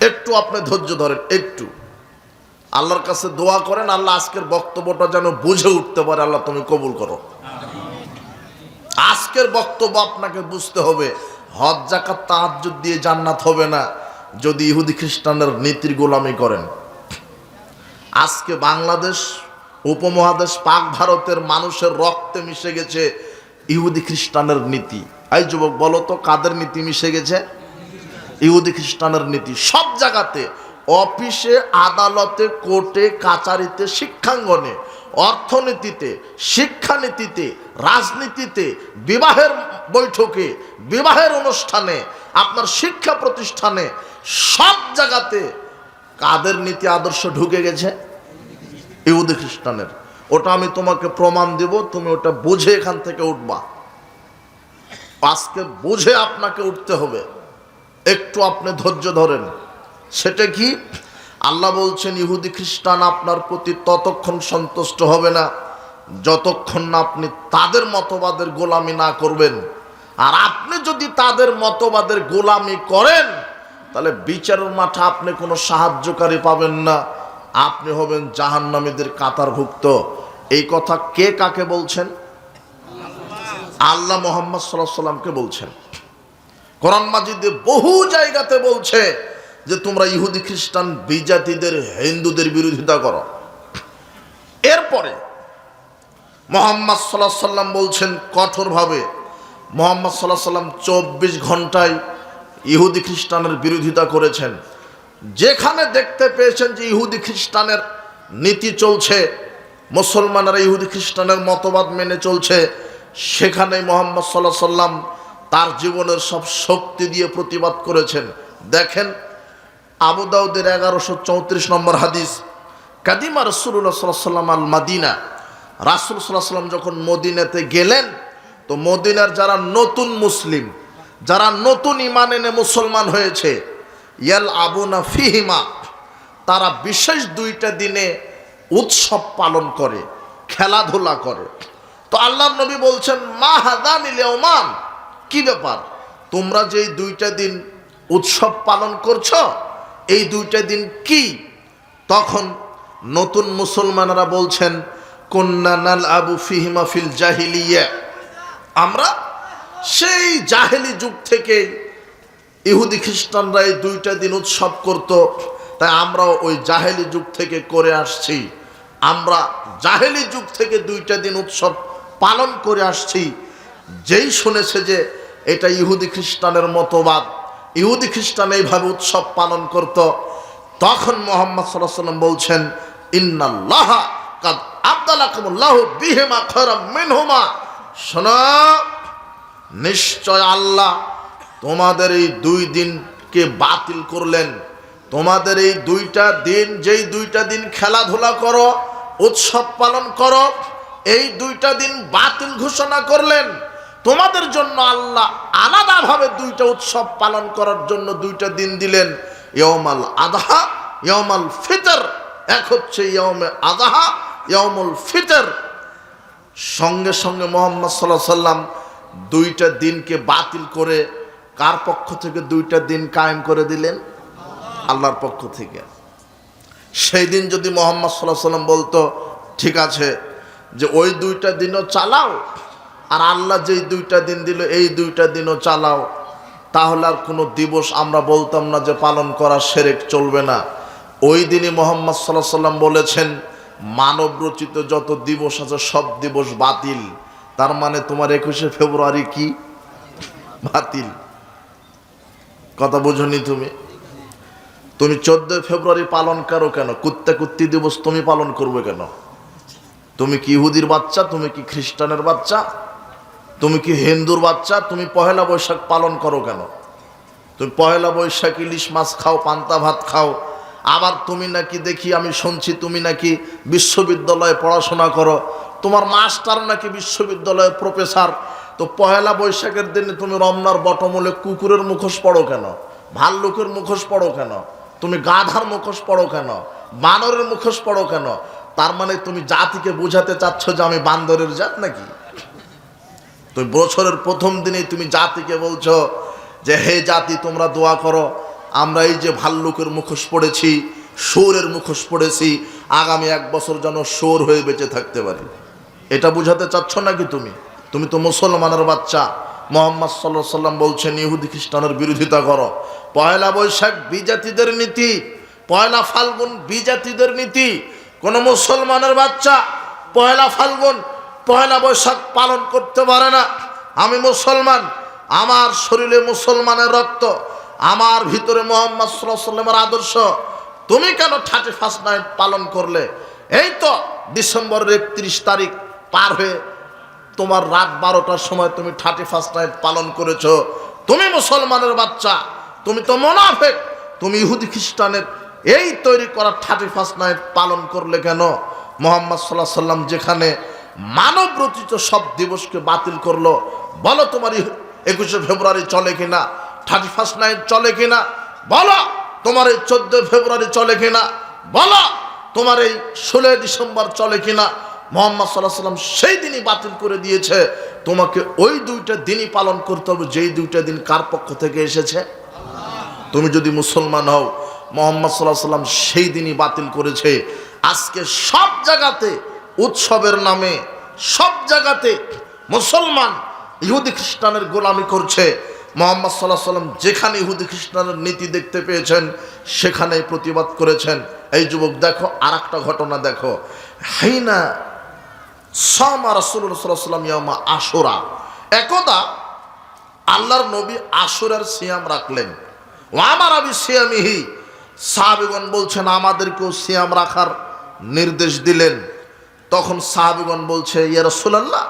একটু আপনি ধৈর্য ধরেন, একটু আল্লাহর কাছে দোয়া করেন, আল্লাহ আজকের বক্তব্যটা যেন বুঝে উঠতে পারে। আল্লাহ তুমি কবুল করো। আজকের বক্তব্য আপনাকে বুঝতে হবে, হজ যাকাত তাহাজ্জুদ দিয়ে জান্নাত হবে না যদি ইহুদি খ্রিস্টানদের নীতির গোলামি করেন। আজকে বাংলাদেশ উপমহাদেশ পাক ভারতের মানুষের রক্তে মিশে গেছে ইহুদি খ্রিস্টানের নীতি। এই যুবক বলো তো, কাদের নীতি মিশে গেছে? ইহুদি খ্রিস্টানের নীতি। সব জায়গাতে, অফিসে, আদালতে, কোর্টে, কাচারিতে, শিক্ষাঙ্গনে, অর্থনীতিতে, শিক্ষানীতিতে, রাজনীতিতে, বিবাহের বৈঠকে, বিবাহের অনুষ্ঠানে, আপনার শিক্ষা প্রতিষ্ঠানে, সব জায়গাতে কাদের নীতি আদর্শ ঢুকে গেছে? ইহুদি খ্রিস্টানের। ওটা আমি তোমাকে প্রমাণ দেব, তুমি ওটা বুঝে এখান থেকে উঠবা। আজকে বুঝে আপনাকে উঠতে হবে, একটু আপনি ধৈর্য ধরেন। সেটা কি? আল্লাহ বলছেন ইহুদি খ্রিস্টান আপনার প্রতি ততক্ষণ সন্তুষ্ট হবে না যতক্ষণ না আপনি তাদের মতবাদের গোলামি না করবেন। আর আপনি যদি তাদের মতবাদের গোলামি করেন তাহলে বিচারের মাঠে আপনি কোনো সাহায্যকারী পাবেন না, আপনি হবেন জাহান্নামীদের কাতারভুক্ত। এই কথা কে কাকে বলছেন? আল্লাহ মুহাম্মদ সাল্লাল্লাহু আলাইহি ওয়াসাল্লামকে বলছেন। কোরআন মাজিদে বহু জায়গাতে বলছে যে তোমরা ইহুদি খ্রিস্টান বিজাতিদের, হিন্দুদের বিরোধিতা করো। এরপরে মুহাম্মদ সাল্লাল্লাহু আলাইহি ওয়াসাল্লাম বলছেন কঠোরভাবে, মুহাম্মদ সাল্লাল্লাহু আলাইহি ওয়াসাল্লাম 24 ঘন্টায় ইহুদি খ্রিস্টানের বিরোধিতা করেছেন। যেখানে দেখতে পেয়েছেন যে ইহুদি খ্রিস্টানের নীতি চলছে, মুসলমানেরা ইহুদি খ্রিস্টানের মতবাদ মেনে চলছে, সেখানেই মুহাম্মদ সাল্লাল্লাহু আলাইহি ওয়াসাল্লাম তার জীবনের সব শক্তি দিয়ে প্রতিবাদ করেছেন। দেখেন আবু দাউদের 1134 নম্বর হাদিস, কাদিমা রাসূলুল্লাহ সাল্লাল্লাহু আলাইহি ওয়াসাল্লাম আল মাদিনা, রাসূল সাল্লাল্লাহু আলাইহি ওয়াসাল্লাম যখন মদিনাতে গেলেন তো মদিনার যারা নতুন মুসলিম, যারা নতুন ঈমান এনে মুসলমান হয়েছে, ইয়াল আবুনা ফিহিমা, তারা বিশেষ 2টা দিনে উৎসব পালন করে, খেলাধুলা করে। তো আল্লাহর নবী বলছেন মা হাদানিল ইয়াওমান, কি ব্যাপার, তোমরা যে 2টা দিন উৎসব পালন করছো, এই 2টা দিন কি? তখন নতুন মুসলমানরা বলছেন কুন্না নালআবু ফিহিমা ফিল জাহিলিয়া, আমরা সেই জাহেলি যুগ থেকে ইহুদি খ্রিস্টানরা এই 2টা দিন উৎসব করত, তাই আমরাও ওই জাহেলি যুগ থেকে করে আসছি। আমরা জাহেলি যুগ থেকে 2টা দিন উৎসব পালন করে আসছি। যেই শুনেছে যে এটা ইহুদি খ্রিস্টানের মতবাদ, ইহুদি খ্রিস্টান এইভাবে উৎসব পালন করত, তখন মুহাম্মদ সাল্লাল্লাহু আলাইহি ওয়াসাল্লাম বলছেন ইন্নাল্লাহা কাদ আবদালাকুমুল্লাহু বিহিমা খায়রাম মিনহুমা, শোনো নিশ্চয় আল্লাহ তোমাদের এই 2 দিনকে বাতিল করলেন। তোমাদের এই 2টা দিন, যেই 2টা দিন খেলাধুলা করো, উৎসব পালন করো, এই 2টা দিন বাতিল ঘোষণা করলেন। তোমাদের জন্য আল্লাহ আলাদাভাবে 2টা উৎসব পালন করার জন্য 2টা দিন দিলেন, ইয়াউমাল আযহা, ইয়াউমাল ফিতর। এক হচ্ছে ইয়াউমে আযহা, ইয়াউমুল ফিতর। সঙ্গে সঙ্গে মুহাম্মদ সাল্লাল্লাহু আলাইহি ওয়াসাল্লাম 2টা দিনকে বাতিল করে কার পক্ষ থেকে 2টা দিন কায়েম করে দিলেন? আল্লাহর পক্ষ থেকে। সেই দিন যদি মুহাম্মদ সাল্লাল্লাহু আলাইহি ওয়াসাল্লাম বলতো ঠিক আছে যে ওই 2টা দিনও চালাও, আর আল্লাহ যেই 2টা দিন দিল এই 2টা দিনও চালাও, তাহলে আর কোনো দিবস আমরা বলতাম না যে পালন করা শিরক চলবে না। ওই দিনই মুহাম্মদ সাল্লাল্লাহু আলাইহি ওয়াসাল্লাম বলেছেন মানব রচিত যত দিবস আছে সব দিবস বাতিল। তার মানে তোমার 21শে ফেব্রুয়ারি কি বাতিল? কথা বুঝনি তুমি? তুমি 14 ফেব্রুয়ারি পালন করো কেন? কুত্তি দিবস তুমি পালন করবে কেন? তুমি কি ইহুদির বাচ্চা? তুমি কি খ্রিস্টানের বাচ্চা? তুমি কি হিন্দুর বাচ্চা? তুমি পহেলা বৈশাখ পালন করো কেন? তুমি পহেলা বৈশাখ ইলিশ মাছ খাও, পান্তা ভাত খাও, আবার তুমি নাকি দেখি আমি শুনছি তুমি নাকি বিশ্ববিদ্যালয়ে পড়াশোনা করো, তোমার মাস্টার নাকি বিশ্ববিদ্যালয়ের প্রফেসর। তো পহেলা বৈশাখের দিনে তুমি রমনার বটমূলে কুকুরের মুখোশ পড়ো কেন? ভাল্লুকের মুখোশ পড়ো কেন? তুমি গাধার মুখোশ পড়ো কেন? বানরের মুখোশ পড়ো কেন? তার মানে তুমি জাতিকে বোঝাতে চাচ্ছ যে আমি বান্দরের জাত নাকি? তুমি বছরের প্রথম দিনেই তুমি জাতিকে বলছো যে হে জাতি তোমরা দোয়া করো আমরা এই যে ভাল্লুকের মুখোশ পড়েছি, শুয়োরের মুখোশ পড়েছি, আগামী 1 বছর যেন শুয়োর হয়ে বেঁচে থাকতে পারি। এটা বুঝাতে চাচ্ছ নাকি তুমি? তুমি তো মুসলমানের বাচ্চা। মুহাম্মদ সাল্লাল্লাহু আলাইহি সাল্লাম বলছেন ইহুদি খ্রিস্টানের বিরোধিতা করো। পয়লা বৈশাখ বিজাতিদের নীতি, পয়লা ফাল্গুন বিজাতিদের নীতি। কোন মুসলমানের বাচ্চা পয়লা ফাল্গুন পয়লা বৈশাখ পালন করতে পারে না। আমি মুসলমান, আমার শরীরে মুসলমানের রক্ত, আমার ভিতরে মুহাম্মদ সাল্লাল্লাহু আলাইহি সাল্লামের আদর্শ। তুমি কেন 31st নাইট পালন করলে? এই তো ডিসেম্বরের 31 তারিখ পার হয়ে তোমার রাত 12টার সময় তুমি 31st নাইট পালন করেছো। তুমি মুসলমানের বাচ্চা, তুমি তো মুনাফিক। তুমি ইহুদি খ্রিস্টানের এই তৈরি করা 31st নাইট পালন করলে কেন? মুহাম্মদ সাল্লাল্লাহু আলাইহি সাল্লাম যেখানে মানব রচিত সব দিবসকে বাতিল করলো, বলো তোমার 21শে ফেব্রুয়ারি চলে কিনা, 31st নাইট চলে কিনা? বলো তোমার এই 14 ফেব্রুয়ারি চলে কিনা? বলো তোমার এই 16 ডিসেম্বর চলে কিনা? মুহাম্মদ সাল্লাল্লাহু আলাইহি সাল্লাম সেই দিনই বাতিল করে দিয়েছে। তোমাকে ওই 2টা দিনই পালন করতে হবে যেই 2টা দিন কার পক্ষ থেকে এসেছে। তুমি যদি মুসলমান হও, মুহাম্মদ সাল্লাল্লাহু আলাইহি সাল্লাম সেই দিনই বাতিল করেছে। আজকে সব জায়গাতে উৎসবের নামে সব জায়গাতে মুসলমান ইহুদি খ্রিস্টানের গোলামি করছে। মুহাম্মদ সাল্লাল্লাহু আলাইহি সাল্লাম যেখানে ইহুদি খ্রিস্টানের নীতি দেখতে পেয়েছেন সেখানেই প্রতিবাদ করেছেন। এই যুবক দেখো আরেকটা ঘটনা দেখো। হাইনা সামা রাসূলুল্লাহ সাল্লাল্লাহু আলাইহি ওয়াসাল্লাম ইয়ামা আশুরা। একদা আল্লাহর নবী আশুরার সিয়াম রাখলেন। ওয়া আমারা বিসিয়ামিহি, সাহাবীগণ বলছেন আমাদেরকেও সিয়াম রাখার নির্দেশ দিলেন। তখন সাহাবীগণ বলছে ইয়া রাসূলুল্লাহ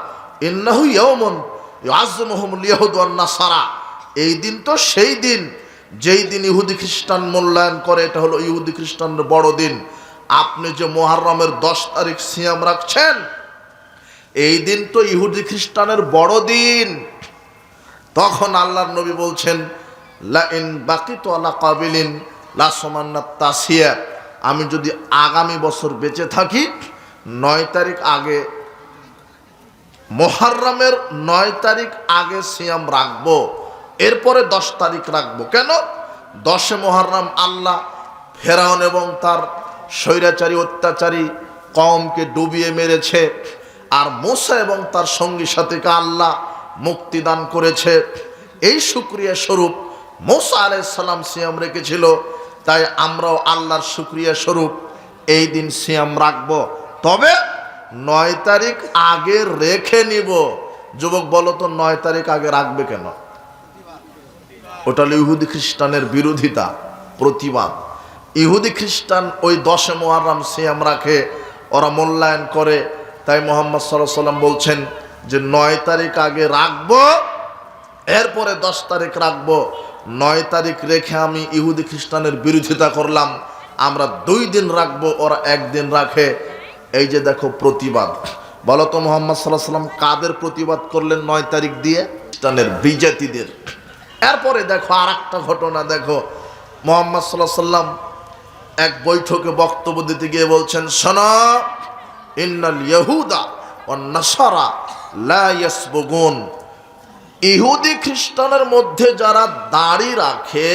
ইন্নাহু ইয়াউমুন ইউআযযিমুহুমুল ইয়াহুদ ওয়ান নাসারা। এই দিন তো সেই দিন যেই দিন ইহুদি খ্রিস্টান মূল্যায়ন করে, এটা হলো ইহুদি খ্রিস্টানের বড় দিন। আপনি যে মুহররমের 10 তারিখ সিয়াম রাখছেন, এই দিন তো ইহুদি খ্রিস্টানের বড় দিন। তখন আল্লাহর নবী বলছেন লা ইন বাকিতু আলা কাবিলিন লা সুমান্না তাসিয়া, আমি যদি আগামী বছর বেঁচে থাকি 9 তারিখ আগে, মুহররমের 9 তারিখ আগে সিয়াম রাখবো, এরপরে 10 তারিখ রাখবো। কেন? 10 মুহররম আল্লাহ ফেরাউন এবং তার স্বৈরাচারী অত্যাচারী কওমকে ডুবিয়ে মেরেছে, আর মূসা এবং তার সঙ্গী সাথীকে আল্লাহ মুক্তি দান করেছে। এই শুকরিয়া স্বরূপ মূসা আলাইহিস সালাম সিয়াম রেখেছিল, তাই আমরাও আল্লাহর শুকরিয়া স্বরূপ এই দিন সিয়াম রাখবো। তবে 9 তারিখ আগে রেখে নিব। যুবক বলো তো 9 তারিখ আগে রাখবে কেন? ওটা হলো ইহুদি খ্রিস্টানের বিরোধিতা, প্রতিবাদ। ইহুদি খ্রিস্টান ওই 10 মুহররম সিয়াম রাখে, ওরা মূল্যায়ন করে। তাই মুহাম্মদ সাল্লাল্লাহু আলাইহি সাল্লাম বলছেন যে 9 তারিখ আগে রাখবো, এরপরে 10 তারিখ রাখবো। 9 তারিখ রেখে আমি ইহুদি খ্রিস্টানের বিরোধিতা করলাম, আমরা 2 দিন রাখবো, ওরা 1 দিন রাখে। এই যে দেখো প্রতিবাদ। বলো তো মুহাম্মদ সাল্লাল্লাহু আলাইহি সাল্লাম কাদের প্রতিবাদ করলেন 9 তারিখ দিয়ে? খ্রিস্টানের বিজাতিদের। এরপরে দেখো আরেকটা ঘটনা দেখো। মুহাম্মদ সাল্লাল্লাহু আলাইহি সাল্লাম এক বৈঠকে বক্তব্য দিতে গিয়ে বলছেন, শোনো, ইন্নাল ইয়াহুদা ওয়ান নাসারা লা ইয়াসবুগুন, ইহুদি খ্রিস্টানের মধ্যে যারা দাড়ি রাখে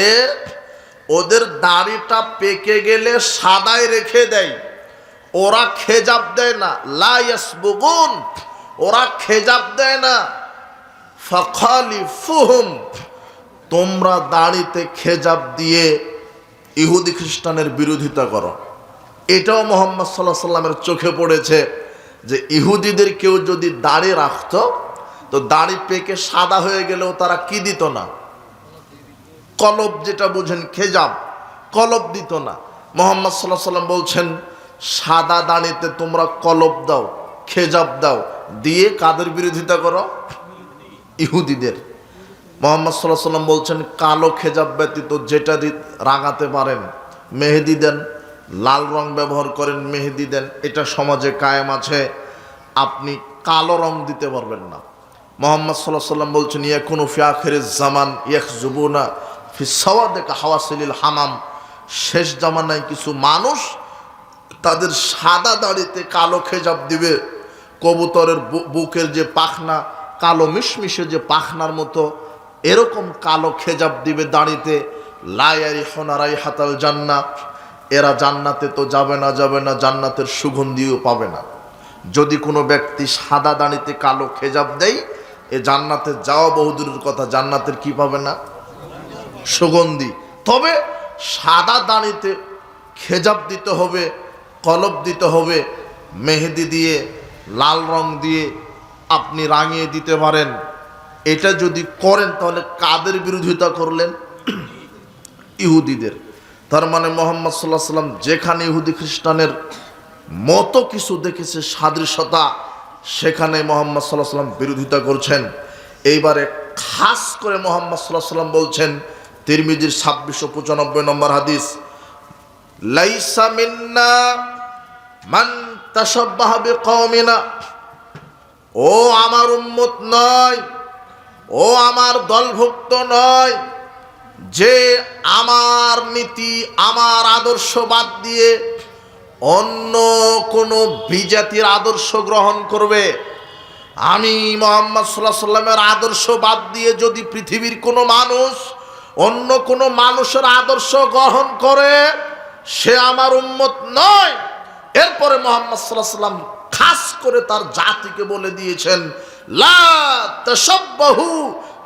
ওদের দাড়িটা পেকে গেলে সাদায় রেখে দেয়, ওরা খেজাব দেয় না। লা ইয়াসবুগুন, ওরা খেজাব দেয় না। ফাখালিফুহুম, তোমরা দাড়িতে খেজাব দিয়ে ইহুদি খ্রিস্টানের বিরোধিতা করো। এটাও মুহাম্মদ সাল্লাল্লাহু আলাইহি সাল্লামের চোখে পড়েছে যে ইহুদিদের কেউ যদি দাড়ি রাখতো তো দাড়ি পেকে সাদা হয়ে গেলেও তারা কি দিত না? কলব, যেটা বুঝেন খেজাব, কলব দিত না। মুহাম্মদ সাল্লাল্লাহু আলাইহি সাল্লাম বলছেন সাদা দাড়িতে তোমরা কলব দাও, খেজাব দাও, দিয়ে কাদের বিরোধিতা করো? ইহুদিদের। মুহাম্মদ সাল্লাল্লাহু আলাইহি সাল্লাম বলছেন কালো খেজাব ব্যতীত যেটা রাগাতে পারেন, মেহেদি দেন, লাল রং ব্যবহার করেন, মেহেদি দেন, এটা সমাজে কায়েম আছে। আপনি কালো রং দিতে পারবেন না। মুহাম্মদ সাল্লাল্লাহু আলাইহি সাল্লাম বলছেন ইয়াকুনু ফি আখিরিজ জামান ইয়াখজুবুনা ফি সাওয়াদি কাহাওয়াসিলিল হামাম, শেষ জামানায় কিছু মানুষ তাদের সাদা দাড়িতে কালো খেজাব দিবে, কবুতরের বুকের যে পাখনা কালো মিশমিশে যে পাখনার মতো এরকম কালো খেজাব দিবে দাড়িতে, লা ইয়ারিহুনা রাইহাতাল জান্নাহ, এরা জান্নাতে তো যাবে না, জান্নাতের সুগন্ধিও পাবে না। যদি কোনো ব্যক্তি সাদা দাড়িতে কালো খেজাব দেয়, এ জান্নাতে যাওয়া বহুদূরের কথা, জান্নাতের কি পাবে না? সুগন্ধি। তবে সাদা দাড়িতে খেজাব দিতে হবে, কলব দিতে হবে, মেহেদি দিয়ে লাল রং দিয়ে আপনি রাঙিয়ে দিতে পারেন। এটা যদি করেন তাহলে কাদের বিরোধিতা করলেন? ইহুদিদের। তার মানে মুহাম্মদ সাল্লাল্লাহু আলাইহি ওয়াসাল্লাম যেখানে ইহুদি খ্রিস্টানের মতো কিছু দেখেছে সাদৃশ্যতা, সেখানে মুহাম্মদ সাল্লাল্লাহু আলাইহি ওয়াসাল্লাম বিরোধিতা করছেন। এইবারে খাস করে মুহাম্মদ সাল্লাল্লাহু আলাইহি ওয়াসাল্লাম বলছেন, তিরমিজির 2695 নম্বর হাদিস, লাইসা মিন্না মান তাশাব্বাহা বিকওমিনা, ও আমার উম্মত নয়, ও আমার দলভুক্ত নয়, যে আমার নীতি আমার আদর্শ বাদ দিয়ে অন্য কোনো বিজাতির আদর্শ গ্রহণ করবে। আমি মুহাম্মদ সাল্লাল্লাহু আলাইহি ওয়াসাল্লামের আদর্শ বাদ দিয়ে যদি পৃথিবীর কোনো মানুষ অন্য কোনো মানুষের আদর্শ গ্রহণ করে, সে আমার উম্মত নয়। এরপরে মুহাম্মদ সাল্লাল্লাহু আলাইহি ওয়াসাল্লাম খাস করে তার জাতিকে বলে দিয়েছেন, লা তাশাব্বাহু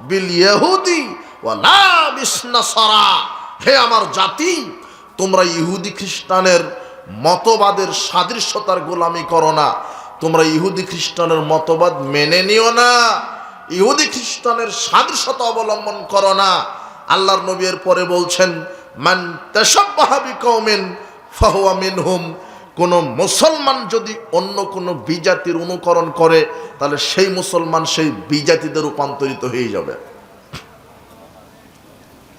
বিল ইহুদি ওয়া লা বিস নাসারা, হে আমার জাতি, তোমরা ইহুদি খ্রিস্টানের মতবাদের সাদৃশ্যতার গোলামি করো না, তোমরা ইহুদি খ্রিস্টানের মতবাদ মেনে নিও না, ইহুদি খ্রিস্টানের সাদৃশ্যতা অবলম্বন করো না। আল্লাহর নবী এর পরে বলছেন, মান তাশাব্বাহা বিকওমিন ফাহুয়া মিনহুম, কোন মুসলমান যদি অন্য কোন বিজাতির অনুকরণ করে, তাহলে সেই মুসলমান সেই বিজাতিতে রূপান্তরিত হয়ে যাবে।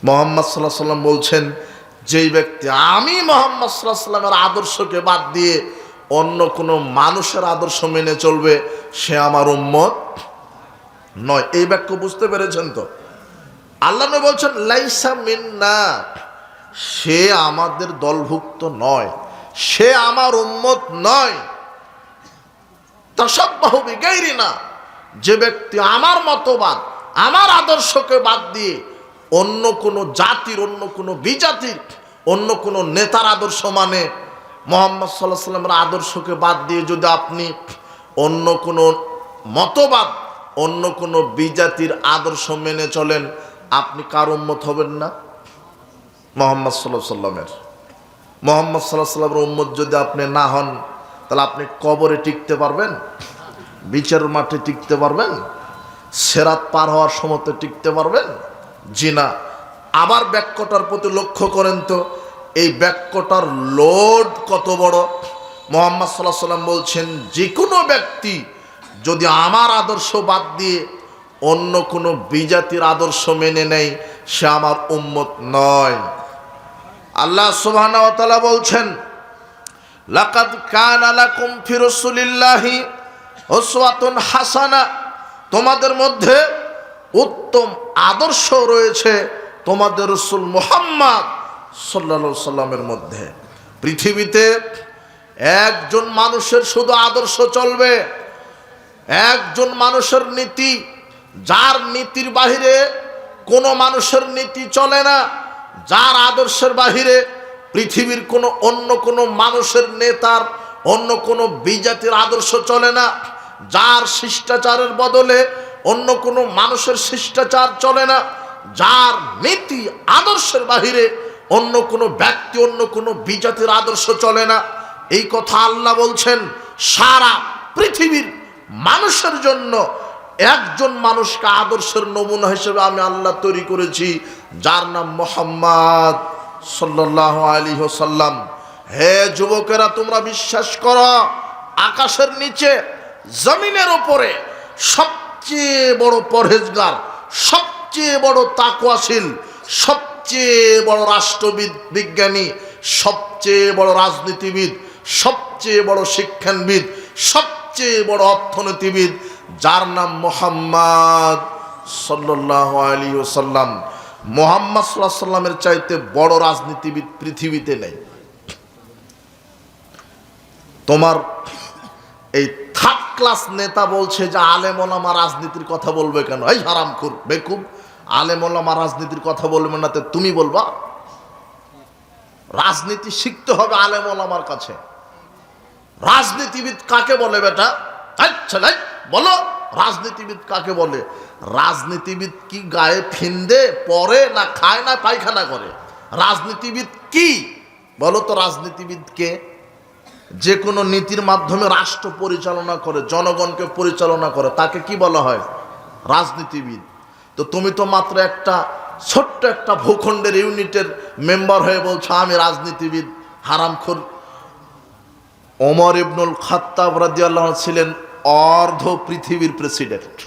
মুহাম্মদ সাল্লাল্লাহু আলাইহি ওয়াসাল্লাম বলছেন, যেই ব্যক্তি আমি মুহাম্মদ সাল্লাল্লাহু আলাইহি ওয়াসাল্লামের আদর্শকে বাদ দিয়ে অন্য কোনো মানুষের আদর্শ মেনে চলবে, সে আমার উম্মত নয়। এই বাক্য বুঝতে পেরেছেন তো? আল্লাহ নবী বলছেন, লাইসা মিন্না, সে আমাদের দলভুক্ত নয়, সে আমার উম্মত নয়। তাশাব্বাহু বিগাইরিনা, যে ব্যক্তি আমার মতবাদ আমার আদর্শকে বাদ দিয়ে অন্য কোনো জাতির, অন্য কোনো বিজাতির, অন্য কোনো নেতার আদর্শ মানে, মুহাম্মদ সাল্লাল্লাহু আলাইহি ওয়াসাল্লামের আদর্শকে বাদ দিয়ে যদি আপনি অন্য কোনো মতবাদ, অন্য কোনো বিজাতির আদর্শ মেনে চলেন, আপনি কার উম্মত হবেন না? মুহাম্মদ সাল্লাল্লাহু আলাইহি ওয়াসাল্লামের। মুহাম্মদ সাল্লাল্লাহু আলাইহি ওয়াসাল্লামের উম্মত যদি আপনি না হন, তাহলে আপনি কবরে টিকতে পারবেন? বিচারের মাঠে টিকতে পারবেন? সিরাত পার হওয়ার সময়তে টিকতে পারবেন? জি না। আবার বাক্যটার প্রতি লক্ষ্য করেন তো, এই বাক্যটার লোড কত বড়। মুহাম্মদ সাল্লাল্লাহু আলাইহি ওয়াসাল্লাম বলছেন, যে কোনো ব্যক্তি যদি আমার আদর্শ বাদ দিয়ে অন্য কোনো বিজাতির আদর্শ মেনে নেয়, সে আমার উম্মত নয়। আল্লাহ সুবহানাহু ওয়া তাআলা বলছেন, লাকাদ কানা লাকুম ফি রাসূলিল্লাহি উসওয়াতুন হাসানা, তোমাদের মধ্যে উত্তম আদর্শ রয়েছে তোমাদের রাসূল মুহাম্মদ সাল্লাল্লাহু আলাইহি সাল্লামের মধ্যে। পৃথিবীতে একজন মানুষের শুধু আদর্শ চলবে, একজন মানুষের নীতি, যার নীতির বাহিরে কোনো মানুষের নীতি চলে না, যার আদর্শের বাহিরে পৃথিবীর কোনো অন্য কোনো মানুষের নেতার, অন্য কোনো বিজাতির আদর্শ চলে না, যার শিষ্টাচারের বদলে অন্য কোনো মানুষের শিষ্টাচার চলে না, যার নীতি আদর্শের বাহিরে অন্য কোনো ব্যক্তি, অন্য কোনো বিজাতির আদর্শ চলে না। এই কথা আল্লাহ বলছেন। সারা পৃথিবীর মানুষের জন্য একজন মানুষকে আদর্শের নমুনা হিসেবে আমি আল্লাহ তৈরি করেছি, যার নাম মুহাম্মদ সাল্লাল্লাহু আলাইহি ওয়াসাল্লাম। হে যুবকেরা, তোমরা বিশ্বাস করো, আকাশের নিচে জমিনের উপরে সবচেয়ে বড় পরহেজগার, সবচেয়ে বড় তাকওয়াশীল, সবচেয়ে বড় রাষ্ট্রবিদ, বিজ্ঞানী, সবচেয়ে বড় রাজনীতিবিদ, সবচেয়ে বড় শিক্ষানবিদ, সবচেয়ে বড় অর্থনীতিবিদ, যার নাম মুহাম্মদ সাল্লাল্লাহু আলাইহি ওয়াসাল্লাম। মুহাম্মদ সাল্লাল্লাহু আলাইহি ওয়াসাল্লামের চাইতে বড় রাজনীতিবিদ পৃথিবীতে নেই। তোমার এই থার্ড ক্লাস নেতা বলছে যে আলেম ওলামা রাজনীতির কথা বলবে কেন? এই হারামখোর বেকুব, আলেম ওলামা রাজনীতির কথা বলবে না, তো তুমি বলবা? রাজনীতি শিখতে হবে আলেম ওলামার কাছে। রাজনীতিবিদ কাকে বলে বেটা? আচ্ছা বলো, রাজনীতিবিদ কাকে বলে? রাজনীতিবিদ কি গায়ে ফিন্দে পরে, না খায়, না পায়খানা করে? রাজনীতিবিদ কি বলো তো? রাজনীতিবিদ কে? যে কোনো নীতির মাধ্যমে রাষ্ট্র পরিচালনা করে, জনগণকে পরিচালনা করে, তাকে কি বলা হয়? রাজনীতিবিদ। তো তুমি তো মাত্র একটা ছোট্ট একটা ভূখণ্ডের ইউনিটের মেম্বার হয়ে বলছো আমি রাজনীতিবিদ। হারামখোর ওমর ইবনুল খাত্তাব রাদিয়াল্লাহু আনহু ছিলেন অর্ধ পৃথিবীর প্রেসিডেন্ট।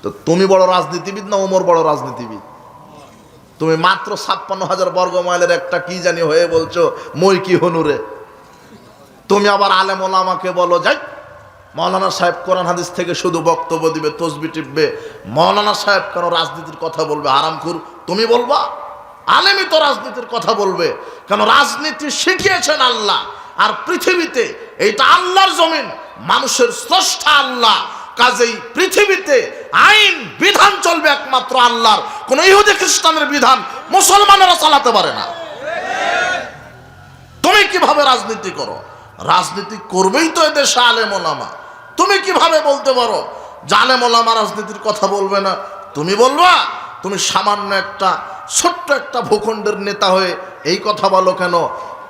তো তুমি বড় রাজনীতিবিদ না ওমর বড় রাজনীতিবিদ? তুমি মাত্র 56,000 বর্গ মাইলের একটা কি জানি হয়ে বলছো মই কি হনুরে। তুমি আবার আলেম ওলামাকে বলো যাই মৌলানা সাহেব কোরআন হাদিস থেকে শুধু বক্তব্য দিবে, তসবি টিপবে, মৌলানা সাহেব কেন রাজনীতির কথা বলবে? হারামখোর তুমি বলবা? আলেমই তো রাজনীতির কথা বলবে। কেন? রাজনীতি শিখিয়েছেন আল্লাহ, আর পৃথিবীতে এইটা আল্লাহর জমিন, মানুষের স্রষ্টা আল্লাহ। কাজেই পৃথিবীতে আইন বিধান চলবে একমাত্র আল্লাহর। কোন ইহুদি খ্রিস্টানের বিধান মুসলমানেরা চালাতে পারে না। তুমি কিভাবে রাজনীতি করো? রাজনীতি করবেই তো এদেশে আলেম ওলামা। তুমি কিভাবে বলতে পারো যে আলেম ওলামা রাজনীতির কথা বলবে না? তুমি বলবা? তুমি সামান্য একটা ছোট্ট একটা ভূখণ্ডের নেতা হয়ে এই কথা বলো কেন?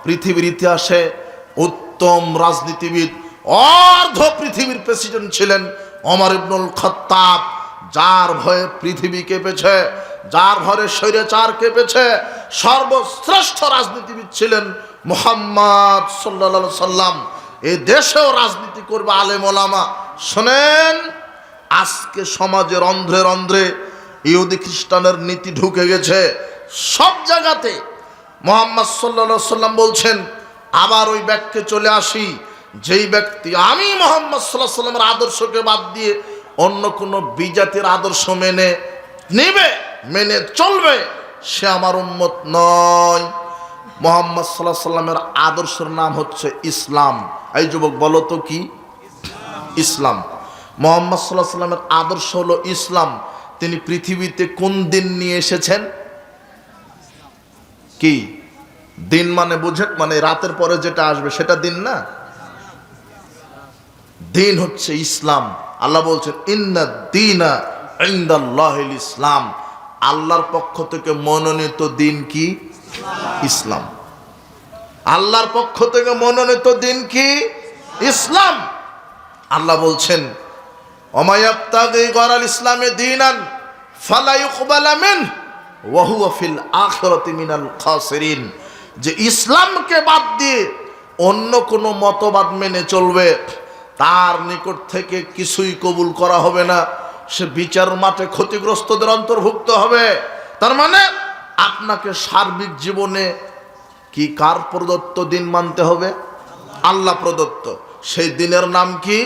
পৃথিবীর ইতিহাসে উত্তম রাজনীতিবিদ, অর্ধ পৃথিবীর প্রেসিডেন্ট ছিলেন ওমর ইবনুল খাত্তাব, যার ভয়ে পৃথিবী কেঁপেছে, যার ভয়ে স্বৈরাচার কেঁপেছে। সর্বশ্রেষ্ঠ রাজনীতিবিদ ছিলেন মুহাম্মদ সাল্লাল্লাহু আলাইহি সাল্লাম। এই দেশেও রাজনীতি করবে আলেম ওলামা। শোনেন, আজকে সমাজের অন্ধ্রে অন্ধ্রে ইহুদি খ্রিস্টানের নীতি ঢুকে গেছে সব জায়গাতে। মুহাম্মদ সাল্লাল্লাহু আলাইহি সাল্লাম বলছেন, আবার ওই ব্যাখ্যে চলে আসি, যেই ব্যক্তি আমি মুহাম্মদ সাল্লাল্লাহু আলাইহি সাল্লামের আদর্শকে বাদ দিয়ে অন্য কোনো বিজাতির আদর্শ মেনে চলবে, সে আমার উম্মত নয়। মুহাম্মদ সাল্লাল্লাহু আলাইহি সাল্লামের আদর্শের নাম হচ্ছে ইসলাম। এই যুবক বলো তো কি? ইসলাম। মুহাম্মদ সাল্লাল্লাহু আলাইহি সাল্লামের আদর্শ হলো ইসলাম। তিনি পৃথিবীতে কোন দিন নিয়ে এসেছেন? কি দিন? মানে বুঝেন, মানে রাতের পরে যেটা আসবে সেটা দিন না। দিন হচ্ছে ইসলাম। আল্লাহ বলছেন ইন্না দীনা ইনদাল্লাহিল ইসলাম। আল্লাহর পক্ষ থেকে মনোনীত দিন কি? ইসলাম। আল্লাহর পক্ষ থেকে মনোনীত দিন কি? ইসলাম। আল্লাহ বলছেন ওয়া ইয়াবতাগি গায়রাল ইসলামি দীনান ফালা ইউকবালা মিনহু ওয়া হুয়া ফিল আখিরাতি মিনাল খাসিরিন। যে ইসলামকে বাদ দিয়ে অন্য কোনো মতবাদ মেনে চলবে, তার নিকট থেকে কিছুই কবুল করা হবে না। সে বিচার মাঠে ক্ষতিগ্রস্তদের অন্তর্ভুক্ত হবে। তার মানে আপনাকে সার্বিক জীবনে কি কার প্রদত্ত দিন মানতে হবে? আল্লাহ প্রদত্ত। সেই দিনের নাম কি?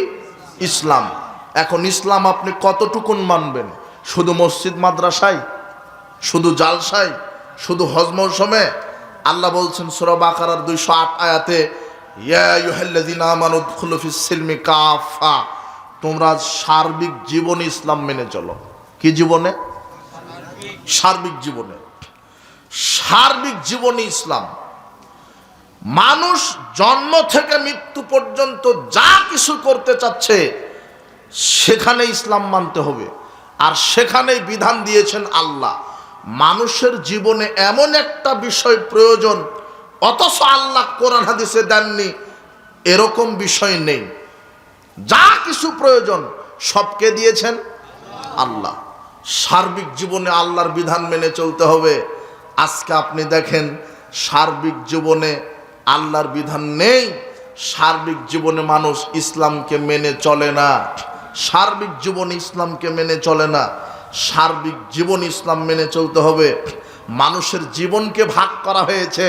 ইসলাম। এখন ইসলাম আপনি কতটুকুন মানবেন? শুধু মসজিদ মাদ্রাসায়, শুধু জালসায়, শুধু হজ মৌসুমে? আল্লাহ বলছেন সূরা বাকারার 208 আয়াতে, ইয়া আইয়ুহাল্লাযীনা আমানু উদখুলু ফিস সিলমি কাফা। তোমরা সার্বিক জীবনে ইসলাম মেনে চলো। কি জীবনে? সার্বিক জীবনে। সার্বিক জীবনে ইসলাম। মানুষ জন্ম থেকে মৃত্যু পর্যন্ত যা কিছু করতে চাচ্ছে সেখানে ইসলাম মানতে হবে, আর সেখানেই বিধান দিয়েছেন আল্লাহ। মানুষের জীবনে এমন একটা বিষয় প্রয়োজন, অথচ আল্লাহ কোরআন হাদিসে দেননি এরকম বিষয় নেই। যা কিছু প্রয়োজন সবকে দিয়েছেন আল্লাহ। সার্বিক জীবনে আল্লাহর বিধান মেনে চলতে হবে। আজকে আপনি দেখেন সার্বিক জীবনে আল্লাহর বিধান নেই, সার্বিক জীবনে মানুষ ইসলামকে মেনে চলে না। সার্বিক জীবনে ইসলামকে মেনে চলে না। সার্বিক জীবন ইসলাম মেনে চলতে হবে। মানুষের জীবনকে ভাগ করা হয়েছে,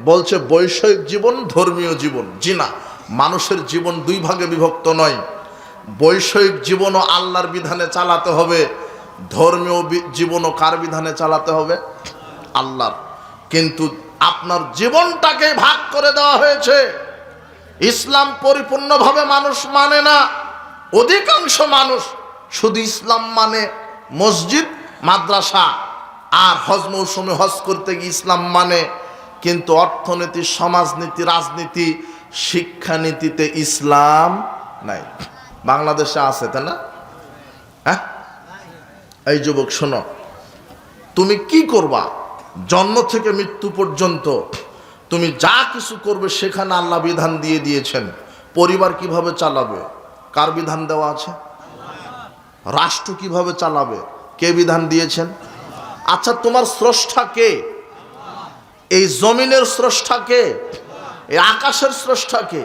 বলছে বৈষয়িক জীবন, ধর্মীয় জীবন। জি না, মানুষের জীবন দুই ভাগে বিভক্ত নয়। বৈষয়িক জীবনও আল্লাহর বিধানে চালাতে হবে, ধর্মীয় জীবনও কার বিধানে চালাতে হবে? আল্লাহর। কিন্তু আপনার জীবনটাকে ভাগ করে দেওয়া হয়েছে। ইসলাম পরিপূর্ণভাবে মানুষ মানে না। অধিকাংশ মানুষ শুধু ইসলাম মানে মসজিদ মাদ্রাসা আর হজ মৌসুমে হজ করতে গিয়ে ইসলাম মানে, কিন্তু অর্থনীতি, সমাজনীতি, রাজনীতি, শিক্ষানীতিতে ইসলাম নাই। বাংলাদেশে আছে, তাই না? হ্যাঁ, এই যুবক শোনো, তুমি কি করবা জন্ম থেকে মৃত্যু পর্যন্ত, তুমি যা কিছু করবে সেখানে আল্লাহ বিধান দিয়ে দিয়েছেন। পরিবার কিভাবে চালাবে, কার বিধান দেওয়া আছে? রাষ্ট্র কিভাবে চালাবে, কে বিধান দিয়েছেন? আচ্ছা, তোমার স্রষ্টা কে? এই জমিনের স্রষ্টা কে? এই আকাশের স্রষ্টা কে?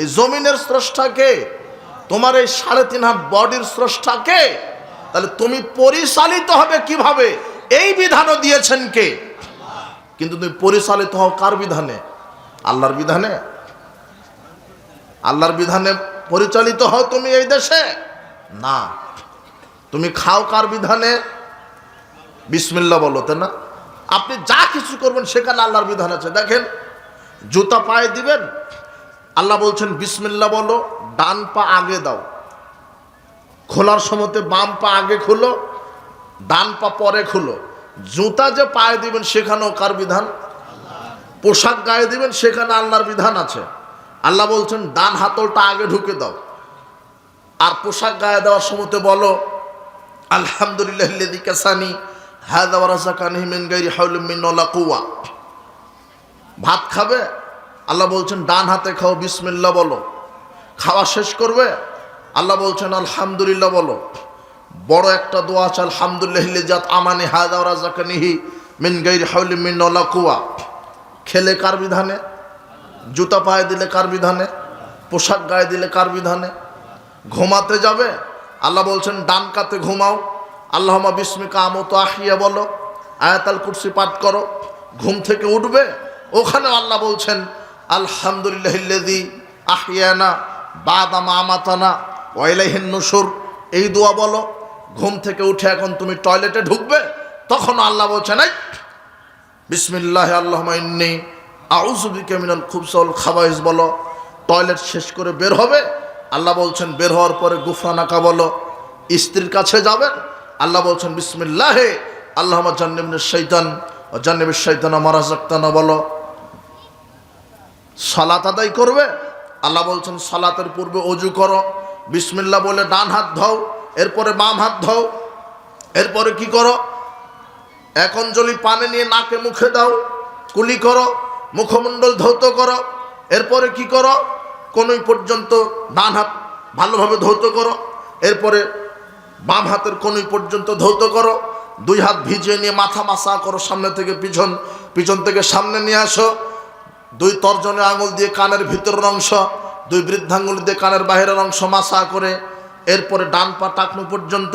এই জমিনের স্রষ্টা কে? তোমার এই 3.5 হাত বডির স্রষ্টা কে? তাহলে তুমি পরিচালিত হবে কিভাবে, এই বিধানও দিয়েছেন কে? কিন্তু তুমি পরিচালিত হও কার বিধানে? আল্লাহর বিধানে। আল্লাহর বিধানে পরিচালিত হও তুমি এই দেশে না। তুমি খাও কার বিধানে? বিসমিল্লাহ বলো, তাই না? আপনি যা কিছু করবেন সেখানে আল্লাহর বিধান আছে। দেখেন, জুতা পায়ে দিবেন, আল্লাহ বলছেন বিসমিল্লাহ বলো, ডান পা আগে দাও। খোলার সময়তে বাম পা আগে খুলো, ডান পা পরে খুলো। জুতা যে পায়ে দিবেন সেখানেও কার বিধান? পোশাক গায়ে দিবেন সেখানে আল্লাহর বিধান আছে। আল্লাহ বলছেন ডান হাতলটা আগে ঢুকে দাও। আর পোশাক গায়ে দেওয়ার সময়তে বলো আলহামদুলিল্লাহিল্লাযী কাসানি হাযা ওয়া রাযাকানি মিন গায়রি হাওলিন মিন্নী ওয়ালা কুওয়া। ভাত খাবে, আল্লাহ বলছেন ডান হাতে খাও, বিসমিল্লাহ বলো। খাওয়া শেষ করবে, আল্লাহ বলছেন আলহামদুলিল্লাহ বলো। বড় একটা দোয়া আছে, আলহামদুলিল্লাহিল্লাযী আমানি হাযা ওয়া রাযাকানি মিন গায়রি হাওলিন মিন্নী ওয়ালা কুওয়া। খেলে কার বিধানে? জুতা পায়ে দিলে কার বিধানে? পোশাক গায়ে দিলে কার বিধানে? ঘুমাতে যাবে, আল্লাহ বলছেন ডান কাতে ঘুমাও, আল্লাহুম্মা বিসমিকা আমুতু আহিয়া বলো, আয়াতুল কুরসি পাঠ করো। ঘুম থেকে উঠবে, ওখানে আল্লাহ বলছেন আলহামদুলিল্লাহিল্লাযী আহিয়ানা বাদা মা আমাতানা ওয়া ইলাইহিন নুশুর, এই দোয়া বলো। ঘুম থেকে উঠে এখন তুমি টয়লেটে ঢুকবে, তখন আল্লাহ বলছেন এই বিসমিল্লাহি আল্লাহুম্মা ইন্নী আউযু বিকা মিনাল খুবসি ওয়াল খাবাইস বলো। টয়লেট শেষ করে বের হবে, আল্লাহ বলছেন বের হওয়ার পরে গুফরানাকা বলো। স্ত্রীর কাছে যাবেন, আল্লাহ বলছেন বিসমিল্লাহি আল্লাহুম্মা জান্নিবনিশ শাইতান ওয়া জান্নিবিশ শাইতানা মা রাযাকতানা বলো। সালাত আদায় করবে, আল্লাহ বলছেন সালাতের পূর্বে ওযু করো, বিসমিল্লাহ বলে ডান হাত ধোও, এরপরে বাম হাত ধোও। এরপরে কি করো? এক অঞ্জলি পানি নিয়ে নাকে মুখে দাও, কুলি করো, মুখমণ্ডল ধৌত করো। এরপরে কি করো? কোনই পর্যন্ত ডান হাত ভালোভাবে ধৌত করো, এরপরে বাম হাতের কোনই পর্যন্ত ধৌত করো। 2 হাত ভিজিয়ে নিয়ে মাথা মাসা করো, সামনে থেকে পিছন, পিছন থেকে সামনে নিয়ে আসো। 2 তর্জনী আঙুল দিয়ে কানের ভিতরের অংশ, 2 বৃদ্ধাঙ্গুল দিয়ে কানের বাহিরের অংশ মাসা করে, এরপরে ডান পা টাকনু পর্যন্ত,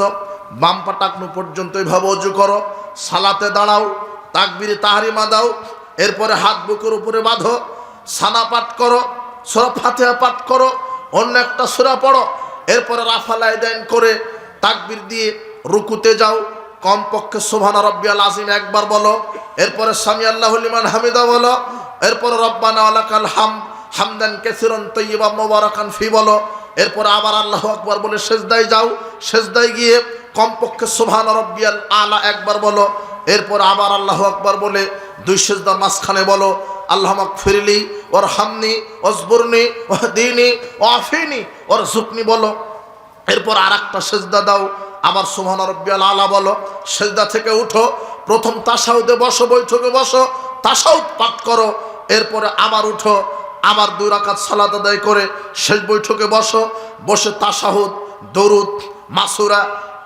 বাম পা টাকনু পর্যন্ত এইভাবে ওযু করো। সালাতে দাঁড়াও, তাকবীরে তাহরিমা দাও, এরপরে হাত বুকের উপরে বাঁধো, সানা পাঠ করো, সূরা ফাতিহা পাঠ করো, অন্য একটা সূরা পড়ো। এরপরে রাফাল আইদাইন করে তাকবীর দিয়ে রুকুতে যাও, কমপক্ষে সুবহান রাব্বিয়াল আযীম একবার বলো, এরপরে সামি আল্লাহু লিমান হামিদা বলো, এরপরে রব্বানা ওয়ালাকাল হামদ হামদান কাসীরান তাইয়্যিবান মুবারাকান ফি বলো। এরপরে আবার আল্লাহু আকবার বলে সেজদায় যাও, সেজদায় গিয়ে কমপক্ষে সুবহান রাব্বিয়াল আলা একবার বলো, এরপর আবার আল্লাহু আকবার বলে 2 সেজদার মাঝখানে বলো আল্লাহুম্মা গফিরলি ওয়ারহামনি ওয়াজবুরনি ওয়াহদিনি ওয়াফিনি ওয়ারযুকনি বলো। এরপর আরেকটা সেজদা দাও, আবার সুবহান রাব্বিয়াল আলা বলো। সেজদা থেকে উঠো, প্রথম তাশাহুদে বসো, বৈঠকে বসো, তাশাহুদ পাঠ করো। এরপরে আবার উঠো, আবার 2 রাকাত সালাত আদায় করে শেষ বৈঠকে বসো, বসে তাশাহুদ, দরুদ, মাসুরা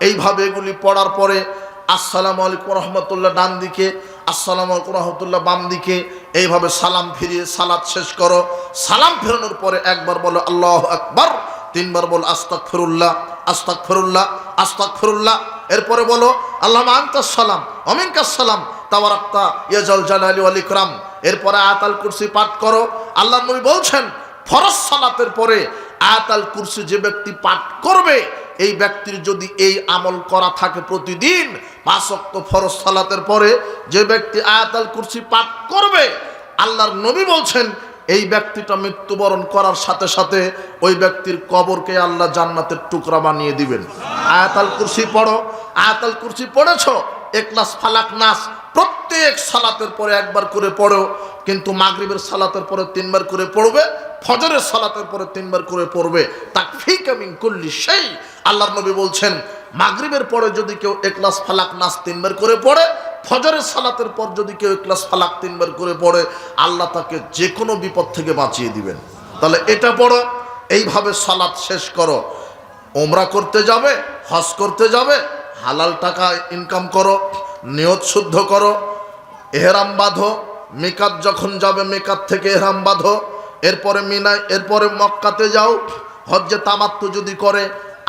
এইভাবে এগুলি পড়ার পরে আসসালামু আলাইকুম রহমতুল্লাহ ডান দিকে, আসসালামু আলাইকুম রহমতুল্লাহ বাম দিকে, এইভাবে সালাম ফিরিয়ে সালাত শেষ করো। সালাম ফেরানোর পরে একবার বলো আল্লাহু আকবার, 3 বার বলো আস্তাগফিরুল্লাহ আস্তাগফিরুল্লাহ আস্তাগফিরুল্লাহ। এরপরে বলো আল্লাহুম্মা আনতাস সালাম ওয়া মিনকাস সালাম তাবারাকতা ইয়া জাল জালালি ওয়াল ইকরাম। এরপরে আয়াতুল কুরসি পাঠ করো। আল্লাহর নবী বলছেন ফরজ সালাতের পরে আয়াতুল কুরসি যে ব্যক্তি পাঠ করবে, এই ব্যক্তির যদি এই আমল করা থাকে প্রতিদিন 5 ওয়াক্ত ফরজ সালাতের পরে যে ব্যক্তি আয়াতুল কুরসি পাঠ করবে, আল্লাহর নবী বলছেন এই ব্যক্তিটা মৃত্যুবরণ করার সাথে সাথে ওই ব্যক্তির কবরকে আল্লাহ জান্নাতের টুকরা বানিয়ে দিবেন। আয়াতুল কুরসি পড়ো, আয়াতুল কুরসি পড়েছো, ইখলাস ফালাক নাস প্রত্যেক সালাতের পরে একবার করে পড়ো, কিন্তু মাগরিবের সালাতের পরে 3 বার করে পড়বে, ফজরের সালাতের পরে 3 বার করে পড়বে। তাকফিকা মিন কুল্লি শাই। আল্লাহর নবী বলছেন মাগরিবের পরে যদি কেউ ইখলাস ফালাক নাস 3 বার করে পড়ে, ফজরের সালাতের পর যদি কেউ ইখলাস ফালাক 3 বার করে পড়ে, আল্লাহ তাকে যে কোনো বিপদ থেকে বাঁচিয়ে দিবেন। তাহলে এটা পড়ো, এইভাবে সালাত শেষ করো। ওমরা করতে যাবে, হজ করতে যাবে, হালাল টাকা ইনকাম করো, নিয়ত শুদ্ধ করো, এহরাম বাঁধো, মিকাত যখন যাবে মিকাত থেকে এহরাম বাঁধো, এরপরে মিনায়, এরপরে মক্কাতে যাও। হজ্জে তামাত্তু যদি করে,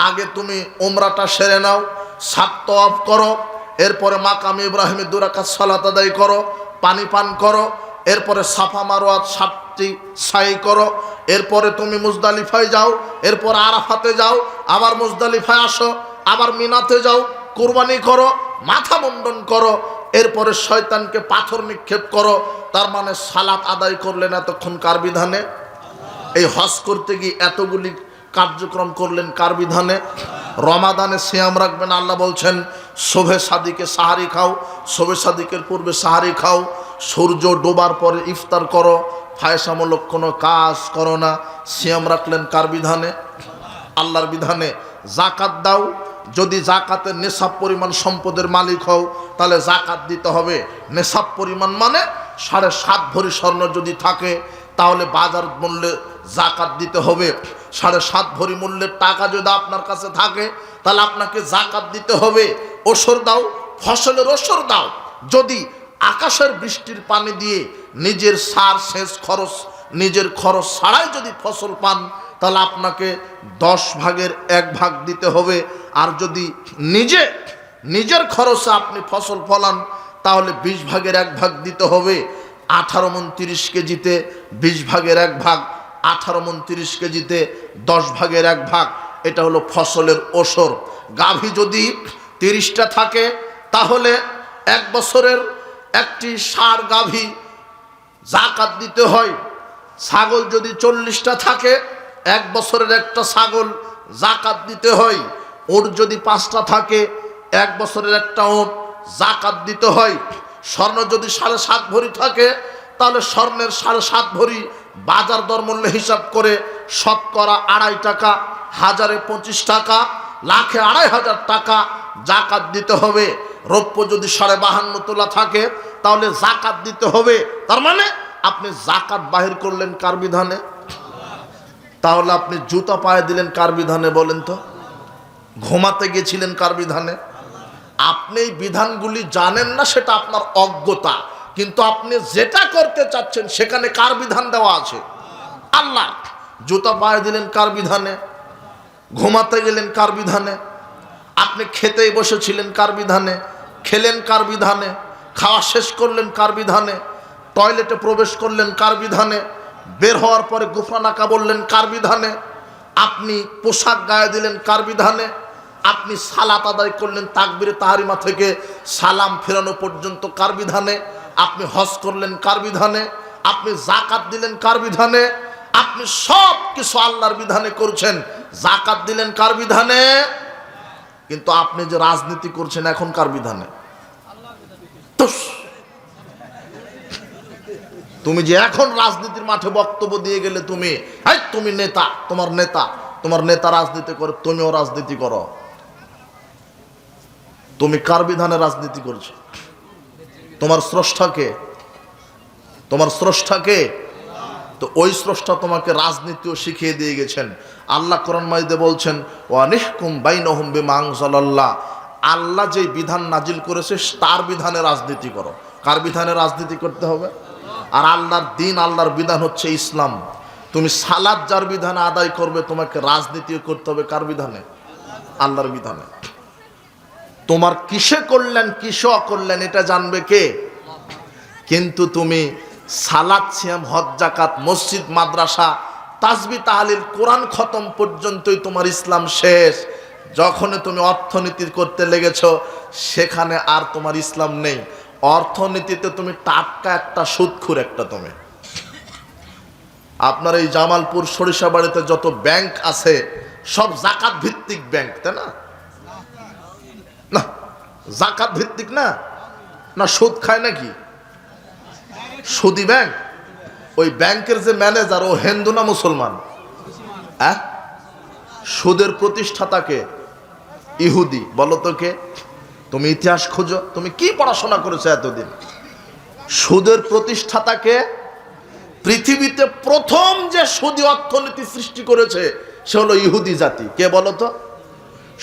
আগে তুমি ওমরাটা সেরে নাও, 7 তওয়াফ করো, এরপরে মাকামে ইব্রাহিমে 2 রাকাত সালাত আদায় করো, পানি পান করো, এরপরে সাফা মারওয়াত 7টি সাই করো, এরপরে তুমি মুজদালিফায় যাও, এরপর আরাফাতে যাও, আবার মুজদালিফায় আসো, আবার মিনাতে যাও, কুরবানি করো, মাথা মুন্ডন করো, এরপরে শয়তানকে পাথর নিক্ষেপ করো। তার মানে সালাত আদায় করলেন এতক্ষণ কার বিধানে? এই হজ করতে গিয়ে এতগুলি কার্যক্রম করলেন কার বিধানে? রমাদানে সিয়াম রাখবেন, আল্লাহ বলছেন শোভে সাদিকে সাহারি খাও, শোভে সাদিকের পূর্বে সাহারি খাও, সূর্য ডোবার পরে ইফতার করো, ফায়সামূলক কোনো কাজ করো না। সিয়াম রাখলেন কার বিধানে? আল্লাহর বিধানে। জাকাত দাও, যদি জাকাতের নেশাব পরিমাণ সম্পদের মালিক হও তাহলে জাকাত দিতে হবে। নেশাব পরিমাণ মানে 7.5 ভরি স্বর্ণ যদি থাকে তাহলে বাজার মূল্যে জাকাত দিতে হবে। 7.5 ভরি মূল্যের টাকা যদি আপনার কাছে থাকে তাহলে আপনাকে জাকাত দিতে হবে। ওসর দাও, ফসলের ওসর দাও। যদি আকাশের বৃষ্টির পানি দিয়ে নিজের সার সেচ খরচ, নিজের খরচ ছাড়াই যদি ফসল পান তাহলে আপনাকে 10 ভাগের 1 ভাগ দিতে হবে। আর যদি নিজের খরচে আপনি ফসল ফলান তাহলে 20 ভাগের 1 ভাগ দিতে হবে। 18 মণ 30 কেজিতে 20 ভাগের 1 ভাগ, 18 মণ 30 কেজিতে 10 ভাগের 1 ভাগ, এটা হলো ফসলের ওসর। গাভী যদি 30টা থাকে তাহলে 1 বছরের একটি ষাঁড় গাভী জাকাত দিতে হয়। ছাগল যদি 40টা থাকে 1 বছরের একটা ছাগল জাকাত দিতে হয়। ওট যদি 5টা থাকে 1 বছরের একটা ওট জাকাত দিতে হয়। স্বর্ণ যদি 7.5 ভরি থাকে তাহলে স্বর্ণের 7.5 ভরি বাজার দর মূল্য হিসাব করে শতকরা 2.5 টাকা, হাজারে 25 টাকা, লাখে 2.500 টাকা জাকাত দিতে হবে। রৌপ্য যদি 52.5 তোলা থাকে তাহলে জাকাত দিতে হবে। তার মানে আপনি জাকাত বাহির করলেন কার বিধানে? তাহলে আপনি জুতা পায়ে দিলেন কার বিধানে বলেন তো? ঘুমাতে গেছিলেন কার বিধানে? আপনি এই বিধানগুলি জানেন না, সেটা আপনার অজ্ঞতা, কিন্তু আপনি যেটা করতে চাচ্ছেন সেখানে কার বিধান দেওয়া আছে? আল্লাহ। জুতা পায়ে দিলেন কার বিধানে? ঘুমাতে গেলেন কার বিধানে? আপনি খেতেই বসেছিলেন কার বিধানে? খেলেন কার বিধানে? খাওয়া শেষ করলেন কার বিধানে? টয়লেটে প্রবেশ করলেন কার বিধানে? বের হওয়ার পরে গুফরানাকা বললেন কার বিধানে? আপনি পোশাক গায়ে দিলেন কার বিধানে? আপনি সালাত আদায় করলেন তাকবীরে তাহরিমা থেকে সালাম ফেরানো পর্যন্ত কার বিধানে? আপনি হজ করলেন কার বিধানে? আপনি জাকাত দিলেন কার বিধানে? আপনি সব কিছু আল্লাহর বিধানে করছেন। জাকাত দিলেন কার বিধানে? কিন্তু আপনি যে রাজনীতি করছেন এখন কার বিধানে? তুমি যে এখন রাজনীতির মাঠে বক্তব্য দিয়ে গেলে তুমি নেতা, তোমার নেতা রাজনীতি করে, তুমিও রাজনীতি করো। তুমি কার বিধানে রাজনীতি করছো? তোমার স্রষ্টাকে তো ওই স্রষ্টা তোমাকে রাজনীতিও শিখিয়ে দিয়ে গেছেন। আল্লাহ কোরআন মাজিদে বলছেন ওয়ানিহকুম বাইনহুম বিমা আনজালাল্লাহ, আল্লাহ যেই বিধান নাজিল করেছে তার বিধানে রাজনীতি করো। কার বিধানে রাজনীতি করতে হবে? আর আল্লাহর দিন, আল্লাহর বিধান হচ্ছে ইসলাম। তুমি সালাত যার বিধানে আদায় করবে তোমাকে রাজনীতিও করতে হবে কার বিধানে? আল্লাহর বিধানে। তোমার কিসে করলেন কিসে অকরলেন এটা জানবে কে? কিন্তু তুমি সালাত, সিয়াম, হজ, যাকাত, মসজিদ, মাদ্রাসা, তাসবিহ, তাহলিল, কোরআন খতম পর্যন্তই তোমার ইসলাম শেষ। যখন তুমি অর্থনীতি করতে লেগেছ সেখানে আর তোমার ইসলাম নেই। অর্থনীতিতে তুমি টাটকা একটা সুদখোর একটা। তুমি আপনার এই জামালপুর সরিষাবাড়িতে যত ব্যাংক আছে সব জাকাত ভিত্তিক ব্যাংক, তাই না? জাকাত ভিত্তিক না? না সুদ খায় নাকি? সুদি ব্যাংক। ওই ব্যাংকের যে ম্যানেজার ও হিন্দু না মুসলমান? সুদের প্রতিষ্ঠাতাকে ইহুদি। বলো তো কে? তুমি ইতিহাস খোঁজো, তুমি কি পড়াশোনা করেছো এতদিন? সুদের প্রতিষ্ঠাতাকে? পৃথিবীতে প্রথম যে সুদী অর্থনীতি সৃষ্টি করেছে সে হলো ইহুদি জাতি। কে বলো তো?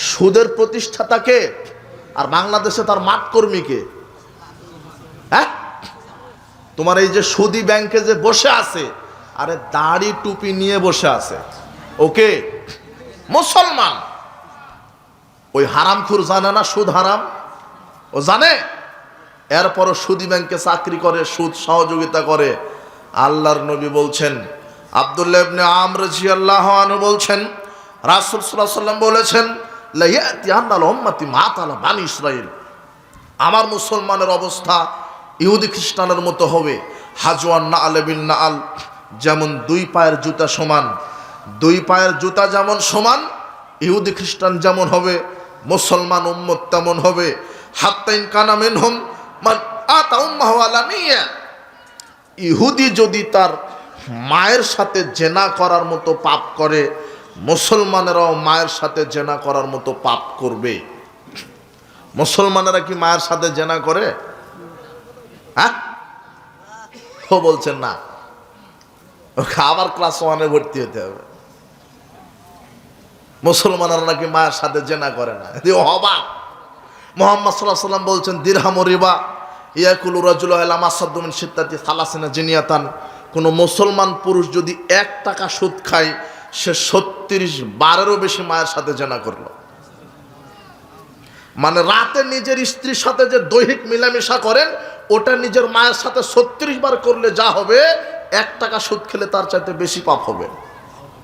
সুদের প্রতিষ্ঠাতাকে। আর বাংলাদেশে তার মাঠকর্মীকে। তোমার এই যে সুদী ব্যাংকে যে বসে আছে, আরে দাড়ি টুপি নিয়ে বসে আছে, ওকে মুসলমান। ওই হারামখোর জানে না সুদ হারাম? ও জানে। এরপরও সুদী ব্যাংকে চাকরি করে, সুদ সহযোগিতা করে। আল্লাহর নবী বলছেন, আব্দুল্লাহ ইবনে আমর রাদিয়াল্লাহু আনহু বলছেন, রাসূল সাল্লাল্লাহু আলাইহি ওয়াসাল্লাম বলেছেন, লা ইয়াতি আন্নাল উম্মতি মা তালা বানি ইসরাইল। আমার মুসলমানের অবস্থা ইহুদি খ্রিস্টানের মতো হবে। হাজওয়ান নাআল বিন নাআল, যেমন দুই পায়ের জুতা সমান, দুই পায়ের জুতা যেমন সমান, ইহুদি খ্রিস্টান যেমন হবে মুসলমান উম্মত তেমন হবে। হাত্তা ইন কানা মিনহুম মান আতা উম্মাহু আলানিয়া। ইহুদি যদি তার মায়ের সাথে জেনা করার মতো পাপ করে, মুসলমানেরাও মায়ের সাথে জেনা করার মতো পাপ করবে। মুসলমানেরা কি মায়ের সাথে জেনা করে? ও বলছেন না, ওকে আবার ক্লাস 1-এ ভর্তি হতে হবে। মুসলমানরা নাকি মায়ের সাথে জেনা করে না। অবাক। মুহাম্মদ সাল্লাল্লাহু আলাইহি ওয়াসাল্লাম বলছেন, দিরহামু রিবা ইয়াকুলু রাজুলু আলা মাসাদ্দু মিন সিত্তাতি সালাসিনা জিনিয়াতান। কোন মুসলমান পুরুষ যদি 1 টাকা সুদ খায়, সে 36 বারেরও বেশি মায়ের সাথে জেনা করলো। মানে রাতে নিজের স্ত্রীর সাথে যে দৈহিক মিলামেশা করেন, ওটা নিজের মায়ের সাথে 36 বার করলে যা হবে, 1 টাকা সুদ খেলে তার চাইতে বেশি পাপ হবে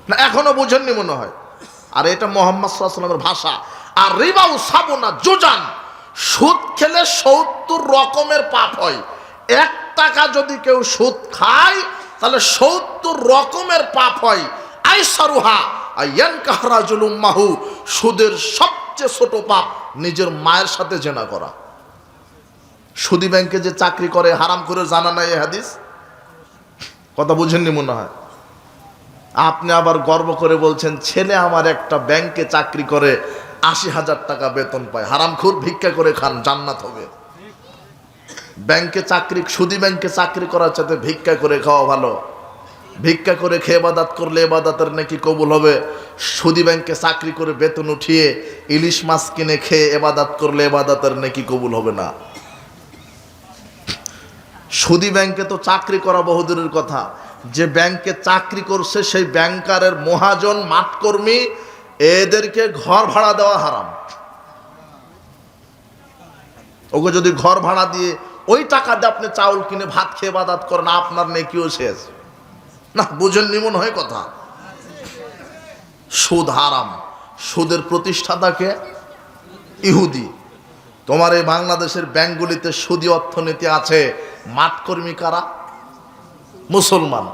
না। এখনো বুঝেননি মনে হয়। আর এটা মুহাম্মদ সাল্লাল্লাহু আলাইহি ওয়াসাল্লামের ভাষা। আর রিবাউ সাবুনা জুজান, সুদ খেলে 70 রকমের পাপ হয়। 1 টাকা যদি কেউ সুদ খায় তাহলে 70 রকমের পাপ হয়। আইসারুহা আয়ানকাহ রাজুলুম মাহু, সুদের সবচেয়ে ছোট পাপ নিজের মায়ের সাথে জেনা করা। সুদী ব্যাংকে যে চাকরি করে হারাম করে জানা নাই এই হাদিস? কথা বুঝেননি মনে হয়। আপনি আবার গর্ব করে বলছেন, ছেলে আমার একটা ব্যাংকে চাকরি করে 80,000 টাকা বেতন পায়। হারামখোর, ভিক্ষা করে খান, জান্নাত হবে। ব্যাংকে চাকরি, সুদী ব্যাংকে চাকরি করার চাইতে ভিক্ষা করে খাওয়া ভালো। ভিক্ষা করে খেয়ে ইবাদত করলে ইবাদতের নাকি কবুল হবে। সুদী ব্যাংকে চাকরি করে বেতন উঠিয়ে ইলিশ মাছ কিনে খেয়ে ইবাদত করলে ইবাদতের নাকি কবুল হবে না। সুদী ব্যাংকে তো চাকরি করা বহুদূরের কথা, যে ব্যাংকে চাকরি করছে সেই ব্যাংকারের মহাজন মাঠকর্মী, এদেরকে ঘর ভাড়া দেওয়া হারাম। ওকে যদি ঘর ভাড়া দিয়ে ওই টাকা দিয়ে আপনি চাউল কিনে ভাত খেয়ে ইবাদত করেন, আপনার নেকিও শেষ না। বুঝেননি মনে হয় কথা। সুদ হারাম। সুদের প্রতিষ্ঠাতাকে ইহুদি। তোমার এই বাংলাদেশের ব্যাংকগুলিতে সুদী অর্থনীতি আছে। মাঠকর্মী কারা? মুসলমান।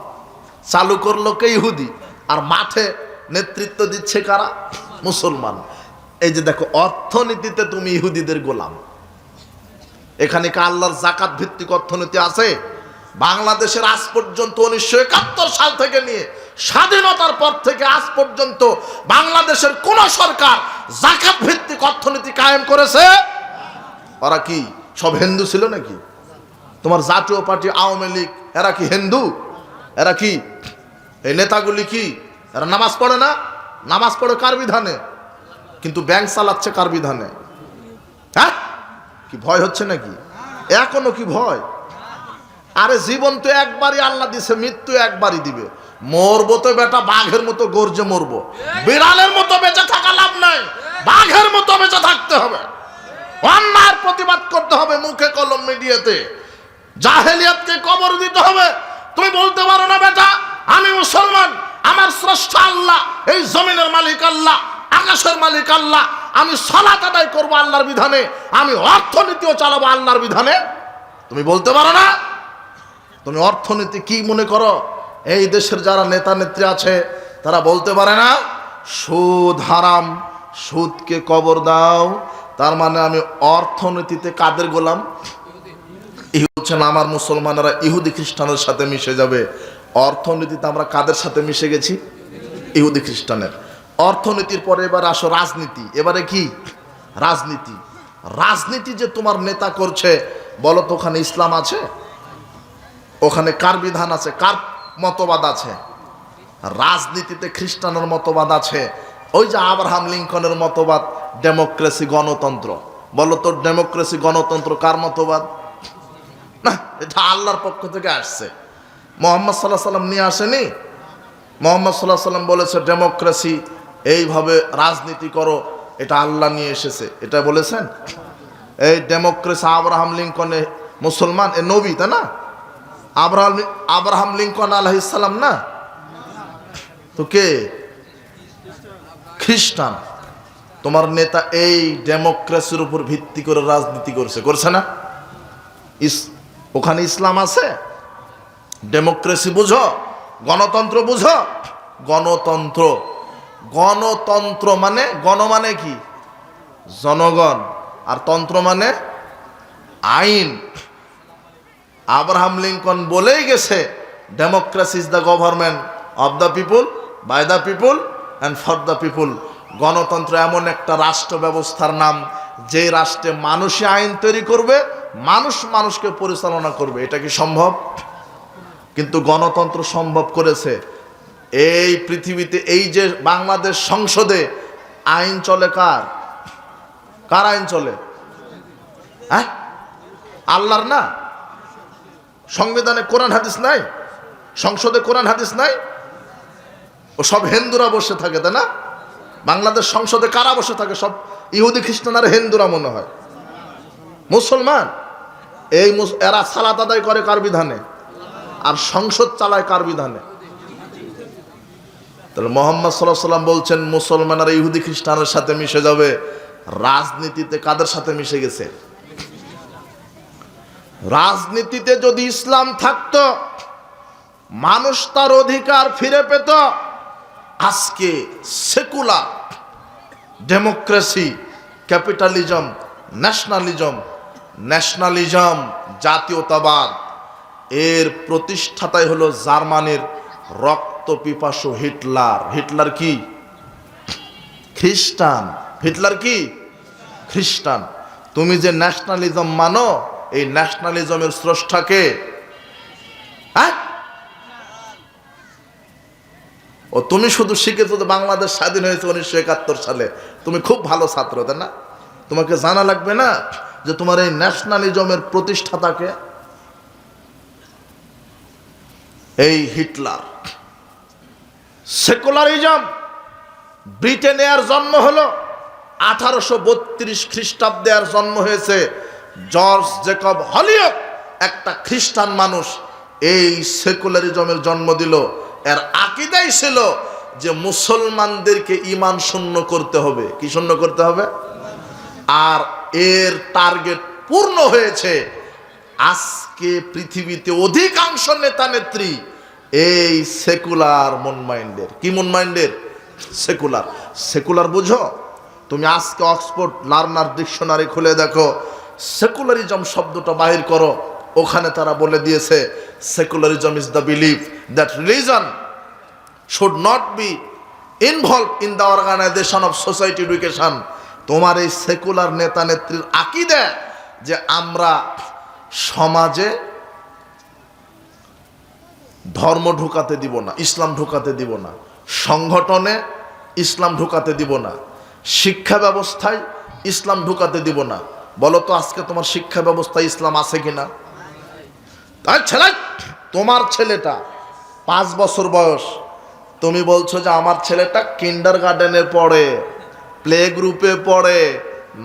চালু করলো কে? ইহুদি। আর মাঠে নেতৃত্ব দিচ্ছে কারা? মুসলমান। এই যে দেখো, অর্থনীতিতে তুমি ইহুদিদের গোলাম। এখানে কি আল্লাহর জাকাত ভিত্তিক অর্থনীতি আছে? বাংলাদেশের আজ পর্যন্ত 1971 সাল থেকে নিয়ে স্বাধীনতার পর থেকে আজ পর্যন্ত বাংলাদেশের কোন সরকার জাকাত ভিত্তিক অর্থনীতি কায়েম করেছে? ওরা কি সব হিন্দু ছিল নাকি? তোমার জাতীয় পার্টি আওয়ামী লীগ, এরা কি হিন্দু? এরা কি, এই নেতাগুলি কি এরা নামাজ পড়ে না? নামাজ পড়ে কার বিধানে? কিন্তু ব্যাংক চালাচ্ছে কার বিধানে? হ্যাঁ, কি ভয় হচ্ছে নাকি? এখনো কি ভয়? আরে জীবন তো একবারই আল্লাহ দিছে, মৃত্যু একবারই দিবে। মরবো তো বেটা বাঘের মতো গর্জে মরবো। বিড়ালের মতো বেঁচে থাকা লাভ নাই, বাঘের মতো বেঁচে থাকতে হবে। অন্যায়ের প্রতিবাদ করতে হবে, মুখে কলম মিডিয়াতে। জাহেলিয়াতকে কবর দিতে হবে। তুমি বলতে পারো না বেটা আমি মুসলমান, আমার স্রষ্টা আল্লাহ, এই জমিনের মালিক আল্লাহ, আকাশের মালিক আল্লাহ, আমি সালাত আদায় করবো আল্লাহর বিধানে, আমি অর্থনীতিও চালাবো আল্লাহর বিধানে। তুমি বলতে পারো না? তুমি অর্থনীতি কি মনে করো? এই দেশের যারা নেতা নেত্রী আছে তারা বলতে পারে না সুদ হারাম, সুদকে কবর দাও, তার মানে আমি অর্থনীতিতে কাদের গোলাম? হচ্ছেন আমার মুসলমানেরা ইহুদি খ্রিস্টানের সাথে মিশে যাবে। অর্থনীতিতে আমরা কাদের সাথে মিশে গেছি? ইহুদি খ্রিস্টানের। অর্থনীতির পরে এবার আসো রাজনীতি। এবারে কি? রাজনীতি। রাজনীতি যে তোমার নেতা করছে, বলো তো ওখানে ইসলাম আছে? ওখানে কার বিধান আছে? কার মতবাদ আছে? রাজনীতিতে খ্রিস্টানের মতবাদ আছে। ওই যে আব্রাহাম লিঙ্কনের মতবাদ, ডেমোক্রেসি, গণতন্ত্র। বলো তো ডেমোক্রেসি গণতন্ত্র কার মতবাদ? না, এটা আল্লাহর পক্ষ থেকে আসছে। মুহাম্মদ সাল্লাল্লাহু আলাইহি সাল্লাম নিয়ে আসেনি। মুহাম্মদ সাল্লাল্লাহু আলাইহি সাল্লাম বলেছে ডেমোক্রেসি, এইভাবে রাজনীতি করো, এটা আল্লাহ নিয়ে এসেছে। এটা বলেছেন? এই ডেমোক্রেসি আব্রাহাম লিঙ্কনে মুসলমান, এ নবী, তাই না? আব্রাহাম লিঙ্কন আলাইহিস সালাম না তো কে? খ্রিস্টান। তোমার নেতা এই ডেমোক্রেসির উপর ভিত্তি করে রাজনীতি করছে না? ওখানে ইসলাম আছে? ডেমোক্রেসি বুঝো, গণতন্ত্র বুঝো। গণতন্ত্র, গণতন্ত্র মানে গণ মানে কি? জনগণ, আর তন্ত্র মানে আইন। আব্রাহাম লিঙ্কন বলেই গেছে democracy is the government of the people, by the people and for the people. গণতন্ত্র এমন একটা রাষ্ট্র ব্যবস্থার নাম, যে রাষ্ট্রে মানুষই আইন তৈরি করবে, মানুষ মানুষকে পরিচালনা করবে। এটা কি সম্ভব? কিন্তু গণতন্ত্র সম্ভব করেছে এই পৃথিবীতে। এই যে বাংলাদেশ সংসদে আইন চলে কার? কার আইন চলে? হ্যাঁ, আল্লাহর না? সংবিধানে কোরআন হাদিস নাই? সংসদে কোরআন হাদিস নাই? ও সব হিন্দুরা বসে থাকে, তাই না? বাংলাদেশ সংসদে কারা বসে থাকে? সব ইহুদি খ্রিস্টান আর হিন্দুরা মনে হয়। মুসলমান এই এরা সালাত আদায় করে কার বিধানে? আর সংসদ চালায় কার বিধানে? তাহলে মুহাম্মদ সাল্লাল্লাহু আলাইহি সাল্লাম বলছেন মুসলমানরা ইহুদি খ্রিস্টানের সাথে মিশে যাবে। রাজনীতিতে কাদের সাথে মিশে গেছে? রাজনীতিতে যদি ইসলাম থাকতো, মানুষ তার অধিকার ফিরে পেত। আজকে সেকুলার, ডেমোক্রেসি, ক্যাপিটালিজম, ন্যাশনালিজম, জাতীয়তাবাদ, এর প্রতিষ্ঠাতাই হলো জার্মানির রক্তপিপাসু হিটলার। হিটলার কি? খ্রিস্টান। হিটলার কি? খ্রিস্টান। তুমি যে ন্যাশনালিজম মানো, এই ন্যাশনালিজমের স্রষ্টাকে? হ্যাঁ, ও তুমি শুধু শিখেছো যে বাংলাদেশ স্বাধীন হয়েছে 1971 সালে। তুমি খুব ভালো ছাত্র, তাই না? তোমাকে জানা লাগবে না যে তোমার এই ন্যাশনালিজমের প্রতিষ্ঠাতাকে? এই হিটলার। সেকুলারিজম, ব্রিটেনে আর জন্ম হলো 1832 খ্রিস্টাব্দে আর জন্ম হয়েছে। জর্জ জেকব হলিওক, একটা খ্রিস্টান মানুষ, এই সেকুলারিজমের জন্ম দিল। এর আকীদাই ছিল যে মুসলমানদেরকে ঈমান শূন্য করতে হবে। কি শূন্য করতে হবে? আর এর টার্গেট পূর্ণ হয়েছে। আজকে পৃথিবীতে অধিকাংশ নেতা নেত্রী এই সেকুলার মন মাইন্ডের। কি মন মাইন্ডের? সেকুলার। সেকুলার বুঝো? তুমি আজকে অক্সফোর্ড লার্নার ডিকশনারি খুলে দেখো, সেকুলারিজম শব্দটা বাহির করো, ওখানে তারা বলে দিয়েছে secularism is the belief that religion should not be involve in the organization of society education. তোমার এই সেকুলার নেতা নেত্রীর আকীদা যে আমরা সমাজে ধর্ম ঢুকাতে দিব না, ইসলাম ঢুকাতে দিব না, সংগঠনে ইসলাম ঢুকাতে দিব না, শিক্ষা ব্যবস্থায় ইসলাম ঢুকাতে দিব না। বলো তো আজকে তোমার শিক্ষা ব্যবস্থায় ইসলাম আছে কিনা? তাই ছেলে, তোমার ছেলেটা 5 বছর বয়স, তুমি বলছো যে আমার ছেলেটা কিন্ডার গার্ডেনে পড়ে, প্লে গ্রুপে পড়ে,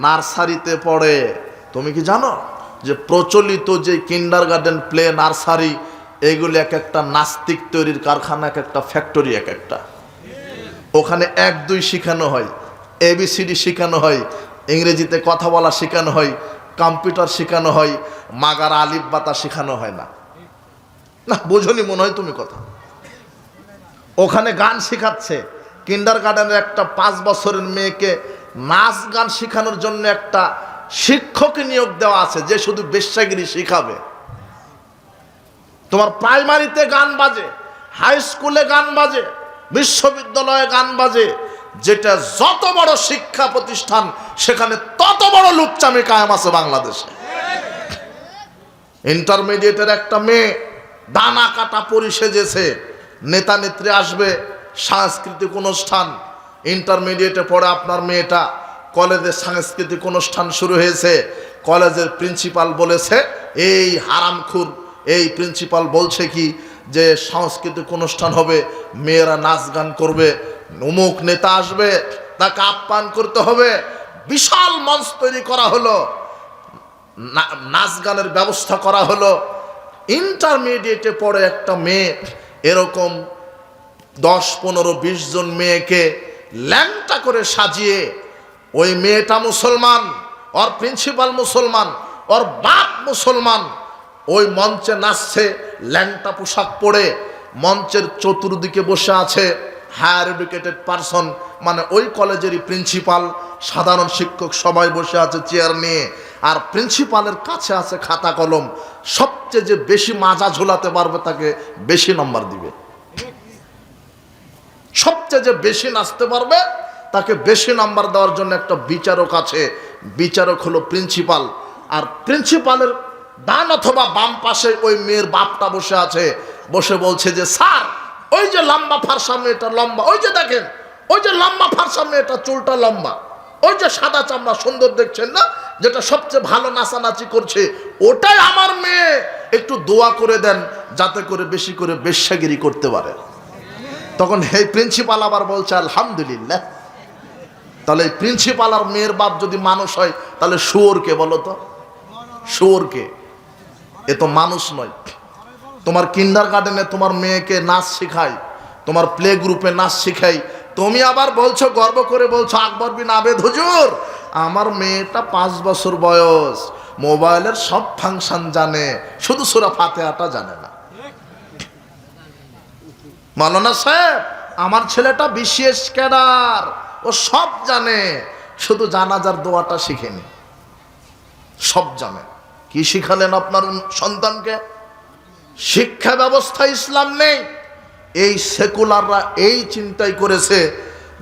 নার্সারিতে পড়ে। তুমি কি জানো যে প্রচলিত যে কিন্ডার গার্ডেন, প্লে, নার্সারি, এগুলি এক একটা নাস্তিক তৈরির কারখানা, এক একটা ফ্যাক্টরি, এক একটা। ওখানে 1-2 শেখানো হয়, ABCD শেখানো হয়, ইংরেজিতে কথা বলা শেখানো হয়, কম্পিউটার শেখানো হয়, মাগার আলিফ বাতা শেখানো হয় না। না বোঝনি মনে হয় তুমি কথা। ওখানে গান শেখাচ্ছে। কিন্ডার গার্ডেনের একটা 5 বছরের মেয়েকে নাচ গান শেখানোর জন্য একটা শিক্ষক নিয়োগ দেওয়া আছে যে শুধু বেশ্যাগিরি শিখাবে। তোমার প্রাইমারিতে গান বাজে, হাই স্কুলে গান বাজে, বিশ্ববিদ্যালয়ে গান বাজে, যেটা যত বড় শিক্ষা প্রতিষ্ঠান সেখানে তত বড় লুচ্চামি কায়েম আছে বাংলাদেশে। ইন্টারমিডিয়েটের একটা মেয়ে দানা কাটা পরি সেজেছে, নেতা নেত্রী আসবে, সাংস্কৃতিক অনুষ্ঠান। ইন্টারমিডিয়েটে পড়ে আপনার মেয়েটা, কলেজে সাংস্কৃতিক অনুষ্ঠান শুরু হয়েছে, কলেজের প্রিন্সিপাল বলেছে, এই হারামখুর এই প্রিন্সিপাল বলছে কি যে সাংস্কৃতিক অনুষ্ঠান হবে, মেয়েরা নাচ গান করবে, অমুক নেতা আসবে, তাকে আপ্যায়ন করতে হবে। বিশাল মঞ্চ তৈরি করা হলো, নাচ গানের ব্যবস্থা করা হলো। ইন্টারমিডিয়েটে পড়ে একটা মেয়ে এরকম 10-15-20 জন মেয়েকে ল্যাংটা করে সাজিয়ে, ওই মেয়েটা মুসলমান, ওর প্রিন্সিপাল মুসলমান, ওর বাপ মুসলমান, ওই মঞ্চে নাচছে ল্যাংটা পোশাক পরে। মঞ্চের চতুর্দিকে বসে আছে হায়ার এডুকেটেড পারসন, মানে ওই কলেজেরই প্রিন্সিপাল, সাধারণ শিক্ষক সবাই বসে আছে চেয়ার নিয়ে, আর প্রিন্সিপালের কাছে আছে খাতা কলম। সবচেয়ে যে বেশি মাজা ঝোলাতে পারবে তাকে বেশি নম্বর দিবে, সবচেয়ে যে বেশি নাচতে পারবে তাকে বেশি নাম্বার দেওয়ার জন্য একটা বিচারক আছে, বিচারক হলো প্রিন্সিপাল। আর প্রিন্সিপালের ডান অথবা বাম পাশে ওই মেয়ের বাপটা বসে আছে, বসে বলছে যে স্যার, ওই যে লম্বা ফারসা মেয়েটা লম্বা, ওই যে দেখেন ওই যে লম্বা ফারসা মেয়েটা, চুলটা লম্বা, ওই যে সাদা চামড়া সুন্দর দেখছেন না, যেটা সবচেয়ে ভালো নাচানাচি করছে, ওটাই আমার মেয়ে, একটু দোয়া করে দেন যাতে করে বেশি করে বেশ্যাগিরি করতে পারে। তখন এই প্রিন্সিপাল আবার বলছে আলহামদুলিল্লাহ। তাহলে এই প্রিন্সিপাল আর মেয়ের বাপ যদি মানুষ হয় তাহলে শুয়োরকে বলো তো, শুয়োরকে? এ তো মানুষ নয়। তোমার কিন্ডার গার্ডেনে তোমার মেয়েকে নাচ শেখায়, তোমার প্লে গ্রুপে নাচ শেখাই, তুমি আবার বলছো, গর্ব করে বলছো, আকবর বিন আবেদ হুজুর আমার মেয়েটা 5 বছর বয়স, মোবাইলের সব ফাংশন জানে, শুধু সূরা ফাতিহাটা জানে না। মাওলানা সাহেব আমার ছেলেটা বিশেষ ক্যাডার, ও সব জানে, শুধু জানাজার দোয়াটা শিখেনি। সব জানে। কি শিখালেন আপনার সন্তানকে? শিক্ষা ব্যবস্থা ইসলাম নেই। এই সেকুলাররা এই চিন্তাই করেছে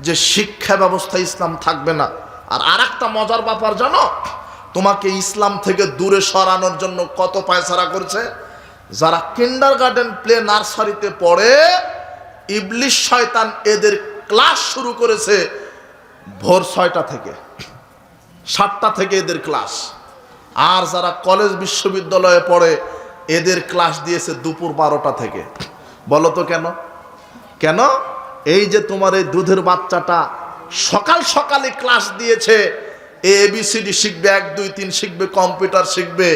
যে শিক্ষা ব্যবস্থা ইসলাম থাকবে না। আর আরেকটা মজার ব্যাপার জানো, তোমাকে ইসলাম থেকে দূরে সরানোর জন্য কত পায়সারা করছে। যারা কিন্ডারগার্টেন প্লে নার্সারিতে পড়ে, ইবলিশ শয়তান এদের ক্লাস শুরু করেছে ভোর 6টা থেকে, 7টা থেকে এদের ক্লাস। আর যারা কলেজ বিশ্ববিদ্যালয়ে পড়ে এদের ক্লাস দিয়েছে দুপুর 12টা থেকে। বলো তো কেন? কেন? এই যে তোমার এই দুধের বাচ্চাটা সকাল সকালে ক্লাস দিয়েছে, ABCD শিখবে, 1 2 3 শিখবে, কম্পিউটার শিখবে,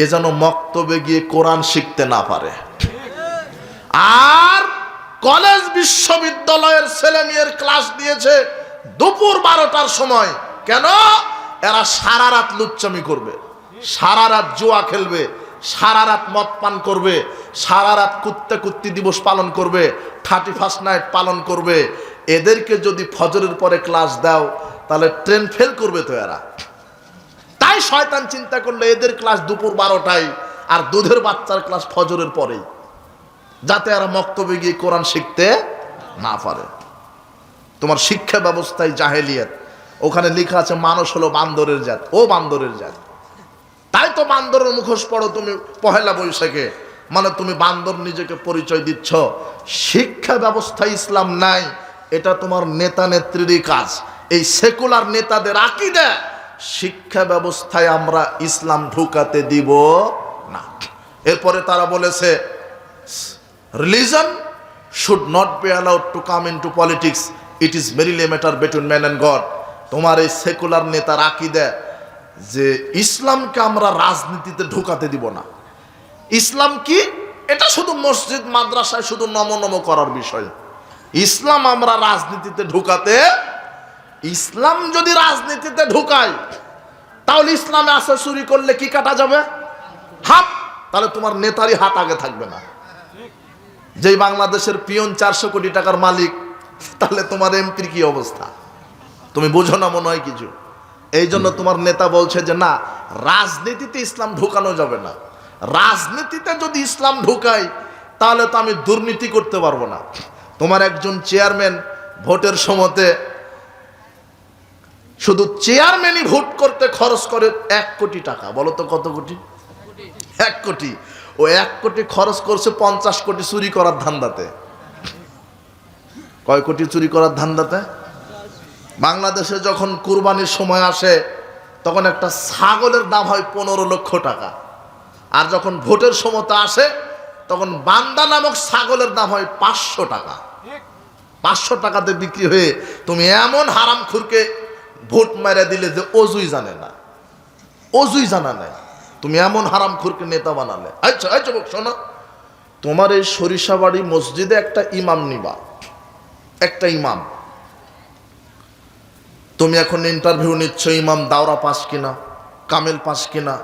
এ যেন মক্তবে গিয়ে কোরআন শিখতে না পারে। আর কলেজ বিশ্ববিদ্যালয়ের ছেলে মেয়ের ক্লাস দিয়েছে দুপুর 12টার সময়। কেন? এরা সারা রাত লুচ্চামি করবে, সারা রাত জুয়া খেলবে, সারা রাত মদ পান করবে, সারা রাত কুত্তি দিবস পালন করবে, 31st নাইট পালন করবে। এদেরকে যদি ফজরের পরে ক্লাস দাও তাহলে ট্রেন ফেল করবে তো এরা। তাই শয়তান চিন্তা করলো এদের ক্লাস দুপুর 12টায় আর দুধের বাচ্চার ক্লাস ফজরের পরেই, যাতে এরা মক্তবে গিয়ে কোরআন শিখতে না পারে। তোমার শিক্ষা ব্যবস্থায় জাহেলিয়াত। ওখানে লেখা আছে মানুষ হলো বান্দরের জাত, ও বান্দরের জাত। তাই তো বান্দরের মুখোশ পড়ো তুমি পহেলা বৈশাখে, মানে তুমি বান্দর নিজেকে পরিচয় দিচ্ছ। শিক্ষা ব্যবস্থা ইসলাম নাই, এটা তোমার নেতা নেত্রীরই কাজ। এই সেকুলার নেতাদের আকীদা, শিক্ষা ব্যবস্থায় আমরা ইসলাম ঢুকাতে দিব না। এরপরে তারা বলেছে religion should not be allowed to come into politics, it is merely matter between man and God. তোমার এই সেকুলার নেতার আকীদা যে ইসলামকে আমরা রাজনীতিতে ঢুকাতে দিব না। ইসলাম কি? এটা শুধু মসজিদ মাদ্রাসায় শুধু নম করার বিষয়। ইসলাম আমরা রাজনীতিতে ঢুকাতে, ইসলাম যদি রাজনীতিতে ঢুকায় তাহলে ইসলামে আছে চুরি করলে কি কাটা যাবে? হাত। তাহলে তোমার নেতারই হাত আগে থাকবে না। যেই বাংলাদেশের পিয়ন 400 কোটি টাকার মালিক, তাহলে তোমার এমপির কি অবস্থা? তুমি বুঝো না মনে হয় কিছু। এই জন্য তোমার নেতা বলছে যে না, রাজনীতিতে ইসলাম ঢুকানো যাবে না। রাজনীতিতে যদি ইসলাম ঢুকাই তাহলে তো আমি দুর্নীতি করতে পারবো না। তোমার একজন চেয়ারম্যান ভোটের সময়তে শুধু চেয়ারম্যানই ভোট করতে খরচ করে 1 কোটি টাকা। বলো তো কত কোটি? 1 কোটি। ও 1 কোটি খরচ করছে 50 কোটি চুরি করার ধান্দাতে। কয় কোটি চুরি করার ধান্দাতে? বাংলাদেশে যখন কুরবানির সময় আসে তখন একটা ছাগলের দাম হয় 15 লক্ষ টাকা, আর যখন ভোটের সময়তে আসে তখন বান্দা নামক ছাগলের দাম হয় 500 টাকা। 500 টাকাতে বিক্রি হয়ে তুমি এমন হারামখোরকে ভোট মেরে দিলে যে অজুই জানে না, অজুই জানা নাই, তুমি এমন হারামখোরকে নেতা বানালে। আচ্ছা আচ্ছা শোনো, তোমার এই সরিষাবাড়ি মসজিদে একটা ইমাম নিবা, একটা ইমাম। তুমি এখন ইন্টারভিউ নিচ্ছ, ইমাম দাওরা পাস কিনা, কামেল পাস কিনা,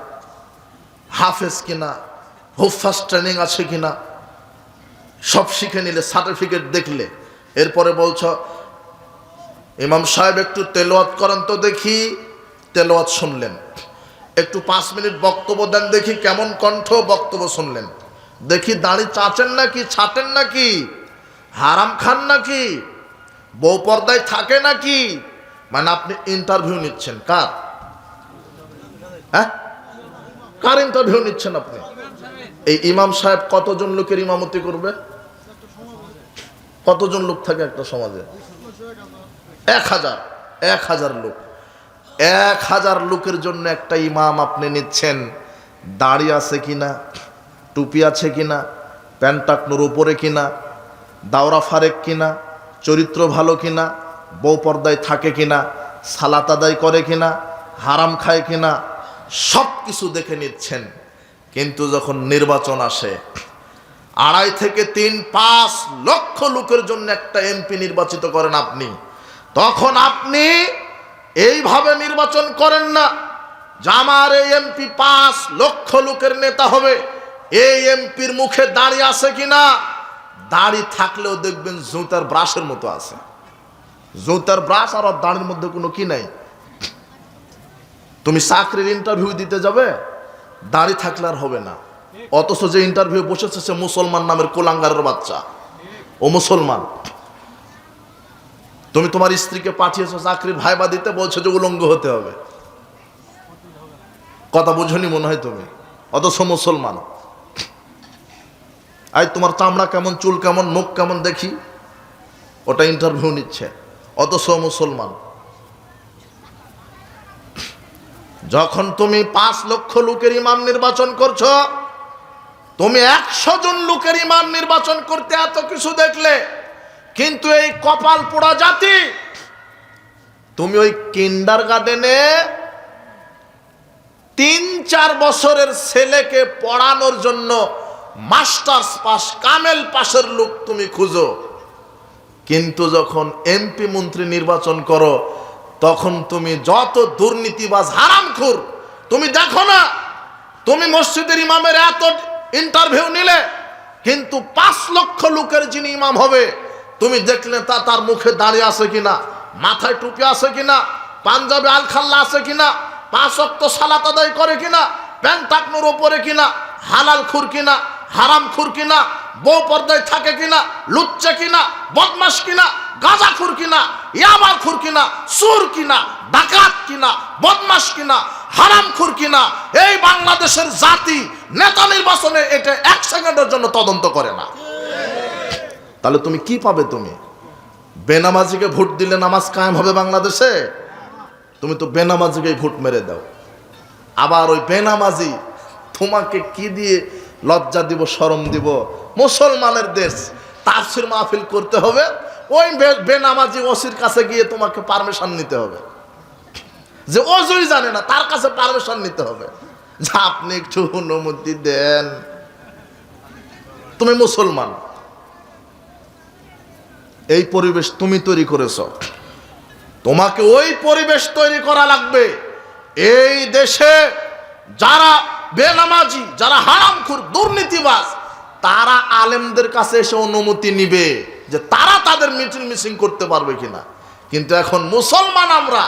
হাফেজ কিনা, হুফাজ ট্রেনিং আছে কিনা, সব শিখে নিলে, সার্টিফিকেট দেখলে, এরপরে বলছো ইমাম সাহেব একটু তেলাওয়াত করেন তো দেখি। তেলাওয়াত শুনলেন। একটু 5 মিনিট বক্তব্য দেন দেখি, কেমন কণ্ঠ, বক্তব্য শুনলেন। দেখি দাড়ি চাচেন নাকি, ছাটেন নাকি, হারাম খান নাকি, বউ পর্দায় থাকে নাকি। মানে আপনি ইন্টারভিউ নিচ্ছেন কার? হ্যাঁ, কার ইন্টারভিউ নিচ্ছেন আপনি? এই ইমাম সাহেব কতজন লোকের ইমামতি করবে? কতজন লোক থাকে একটা সমাজে? 1000 লোক। 1000 লোকের জন্য একটা ইমাম আপনি নিচ্ছেন। দাড়ি আছে কিনা, টুপি আছে কিনা, প্যান্ট টাকনোর উপরে কিনা, দাওরা ফারেক কিনা, চরিত্র ভালো কিনা, বউ পর্দায় থাকে কিনা, সালাত আদায় করে কিনা, হারাম খায় কিনা, সব কিছু দেখে নিচ্ছেন। কিন্তু যখন নির্বাচন আসে, 2.5 থেকে 3-5 লক্ষ লোকের জন্য একটা এমপি নির্বাচিত করেন আপনি, তখন আপনি এইভাবে নির্বাচন করেন না যে আমার এই এমপি 5 লক্ষ লোকের নেতা হবে, এই এমপির মুখে দাড়ি আছে কিনা। দাড়ি থাকলেও দেখবেন জুতার ব্রাশের মতো আছে। জুতার ব্রাশ আর দাড়ির মধ্যে কোনো কি নাই। তুমি চাকরির ইন্টারভিউ দিতে যাবে, দাড়ি থাকলে আর হবে না। অথচ যে ইন্টারভিউ বসেছে সে মুসলমান নামের কোলাঙ্গারের বাচ্চা, ও মুসলমান। তুমি তোমার স্ত্রীকে পাঠিয়েছো চাকরির ভাইবা দিতে, বলছো যে উলঙ্গ হতে হবে। কথা বুঝনি মনে হয় তুমি, অথচ মুসলমান। আই তোমার চামড়া কেমন, চুল কেমন, মুখ কেমন দেখি, ওটা ইন্টারভিউ নিচ্ছে, অথচ মুসলমান। যখন তুমি 5 লক্ষ লোকের ইমাম নির্বাচন করছো, তুমি 100 জন লোকের ইমাম নির্বাচন করতে এত কিছু দেখলে, কিন্তু এই কপাল পোড়া জাতি, তুমি ওই কিন্ডারগার্ডেনে 3-4 বছরের ছেলেকে পড়ানোর জন্য মাস্টার্স পাস, কামেল পাশের লোক তুমি খুঁজো। কিন্তু যখন এমপি মন্ত্রী নির্বাচন করো, তখন তুমি যত দুর্নীতিবাজ হারামখোর, তুমি দেখো না। তুমি মসজিদের ইমামের এত ইন্টারভিউ নিলে, কিন্তু 5 লক্ষ লোকের যিনি ইমাম হবে, তুমি দেখলে তার মুখে দাড়ি আছে কিনা, মাথায় টুপি আছে কিনা, পাঞ্জাবে আলখাল্লা আছে কিনা, 5 ওয়াক্ত সালাত আদায় করে কিনা, প্যান্ট টাকনোর ওপরে কিনা, হালাল খুর কিনা, হারাম খুর কিনা, বউ পর্দায় থাকে কিনা, লুচ্চা কিনা, বদমাশ কিনা, গাঁজা খুর কিনা, ইয়াবার খুর কিনা, সুর কিনা, ডাকাত কিনা, বদমাশ কিনা, হারাম খুর কিনা। এই বাংলাদেশের জাতি নেতা নির্বাচনে এটা 1 সেকেন্ডের জন্য তদন্ত করে না। তাহলে তুমি কি পাবে? তুমি বেনামাজিকে ভোট দিলে নামাজ কায়েম হবে বাংলাদেশে? তুমি তো বেনামাজিকে ভোট মেরে দাও। আবার ওই বেনামাজি তোমাকে কি দিয়ে লজ্জা দিব, শরম দিব? মুসলমানের দেশ, তাফসীর মাহফিল করতে হবে, ওই বেনামাজি ওসির কাছে গিয়ে তোমাকে পারমিশন নিতে হবে। যে ওজুই জানে না তার কাছে পারমিশন নিতে হবে যে আপনি একটু অনুমতি দেন। তুমি মুসলমান, এই পরিবেশ তুমি তৈরি করেছ, তোমাকে ওই পরিবেশ তৈরি করা লাগবে। এই দেশে যারা বেনামাজি, যারা হারামখোর, দুর্নীতিবাজ, তারা আলেমদের কাছে এসে অনুমতি নিবে যে তারা তাদের মিছিল মিছিল করতে পারবে কিনা। কিন্তু এখন মুসলমান আমরা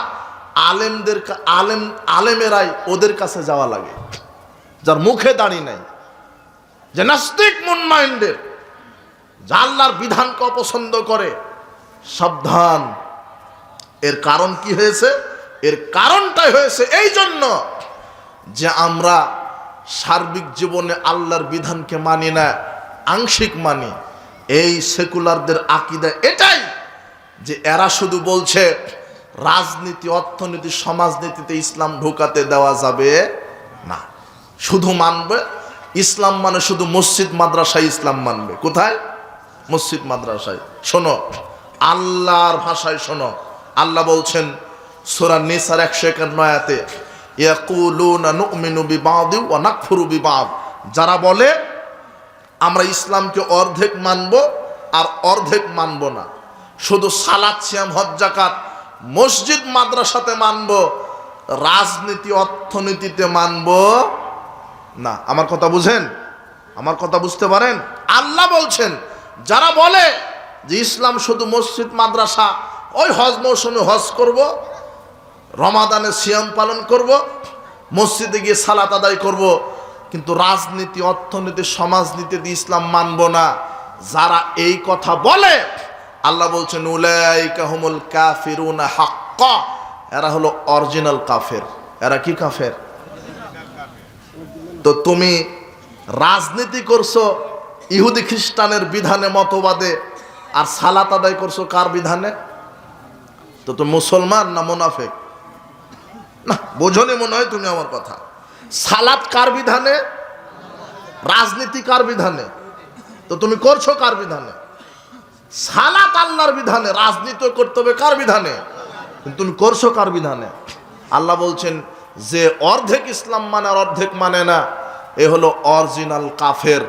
আলেমেরাই ওদের কাছে যাওয়া লাগে, যার মুখে দাঁড়ি নাই, যে নাস্তিক মন মাইন্ডের, যা আল্লাহর বিধানকে অপছন্দ করে। সাবধান। এর কারণ কি হয়েছে? এর কারণটাই হয়েছে এই জন্য যে আমরা সার্বিক জীবনে আল্লাহর বিধানকে মানি না, আংশিক মানি। এই সেকুলারদের আকীদা এটাই যে এরা শুধু বলছে রাজনীতি, অর্থনীতি, সমাজনীতিতে ইসলাম ঢোকাতে দেওয়া যাবে না। শুধু মানবে ইসলাম মানে শুধু মসজিদ মাদ্রাসায় ইসলাম মানবে। কোথায়? মসজিদ মাদ্রাসায়। শোনো, আল্লাহর ভাষায় শোনো। আল্লাহ বলছেন সূরা নিসার 151 আয়াতে, ইয়াকুলুনা নুমিনু বিবাদি ওয়া নাকফুরু বিবাদ। যারা বলে আমরা ইসলামকে অর্ধেক মানব আর অর্ধেক মানব না, শুধু সালাত, সিয়াম, হজ, যাকাত মসজিদ মাদ্রাসাতে মানব, রাজনীতি অর্থনীতিতে মানব না। আমার কথা বুঝেন? আমার কথা বুঝতে পারেন? আল্লাহ বলছেন যারা বলে যে ইসলাম শুধু মসজিদ মাদ্রাসা, ওই হজ মৌসুমে হজ করব, রমাদানে সিয়াম পালন করব, মসজিদে গিয়ে সালাত আদায় করব, কিন্তু রাজনীতি, অর্থনীতি, সমাজনীতিতে ইসলাম মানব না, যারা এই কথা বলে আল্লাহ বলছেন উলাইকা হুমুল কাফিরুনা হাক্কা। এরা হলো অরিজিনাল কাফের। এরা কি কাফের? তো তুমি রাজনীতি করছো ইহুদি খ্রিস্টানের বিধানে, মতবাদে, আর সালাত আদায় করছো কার বিধানে? তো তুমি মুসলমান না মুনাফিক? না, বোঝনি মনে হয় তুমি আমার কথা। সালাত কার বিধানে? রাজনীতি কার বিধানে? তো তুমি করছো কার বিধানে? সালাত আল্লাহর বিধানে, রাজনীতি করতে হবে কার বিধানে? কিন্তু তুমি করছো কার বিধানে? আল্লাহ বলছেন যে অর্ধেক ইসলাম মানে আর অর্ধেক মানে না, এ হলো অরিজিনাল কাফের।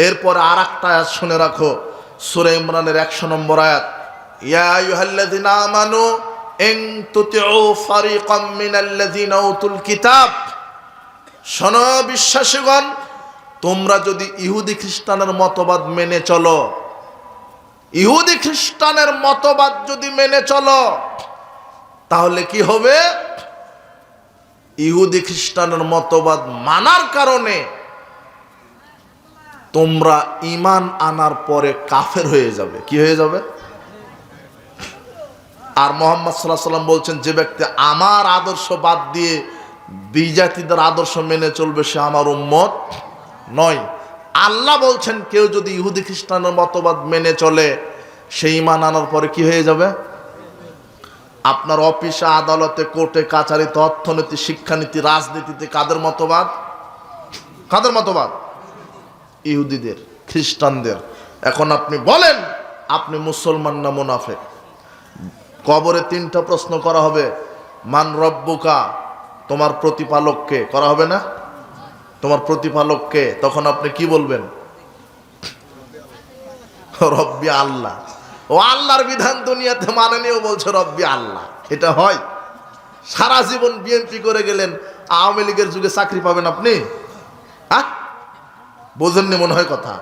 এরপরে আর একটা আয়াত শুনে রাখো, সূরা ইমরানের 100 নম্বর আয়াত, ইয়া আইয়ুহাল্লাযিনা আমানু ইন তুতিউ ফারিকাম মিনাল্লাযিনা উতুল কিতাব। শোনো বিশ্বাসীগণ, তোমরা যদি ইহুদি খ্রিস্টানের মতবাদ মেনে চলো, ইহুদি খ্রিস্টানের মতবাদ যদি মেনে চলো, তাহলে কি হবে? ইহুদি খ্রিস্টানের মতবাদ মানার কারণে তোমরা ঈমান আনার পরে কাফের হয়ে যাবে। কি হয়ে যাবে? আর মুহাম্মদ সাল্লাল্লাহু আলাইহি ওয়াসাল্লাম বলছেন যে ব্যক্তি আমার আদর্শ বাদ দিয়ে বিজাতিদের আদর্শ মেনে চলবে সে আমার উম্মত নয়। আল্লাহ বলছেন কেউ যদি ইহুদি খ্রিস্টানের মতবাদ মেনে চলে, সে ঈমান আনার পরে কি হয়ে যাবে? আপনার অফিসে, আদালতে, কোর্টে, কাছারিতে, অর্থনীতি, শিক্ষানীতি, রাজনীতিতে কাদের মতবাদ? কাদের মতবাদ? ইহুদিদের, খ্রিস্টানদের। এখন আপনি বলেন আপনি মুসলমান না মুনাফিক? কবরে 3টা প্রশ্ন করা হবে। মান রব্বুকা, তোমার প্রতিপালককে করা হবে না? তোমার প্রতিপালককে, তখন আপনি কি বলবেন? রব্বি আল্লাহ। ও আল্লাহর বিধান দুনিয়াতে মানেনি, ও বলছে রব্বি আল্লাহ। এটা হয়? সারা জীবন বিএনপি করে গেলেন, আওয়ামী লীগের যুগে চাকরি পাবেন আপনি? হ্যাঁ, বোঝেননি মনে হয় কথা।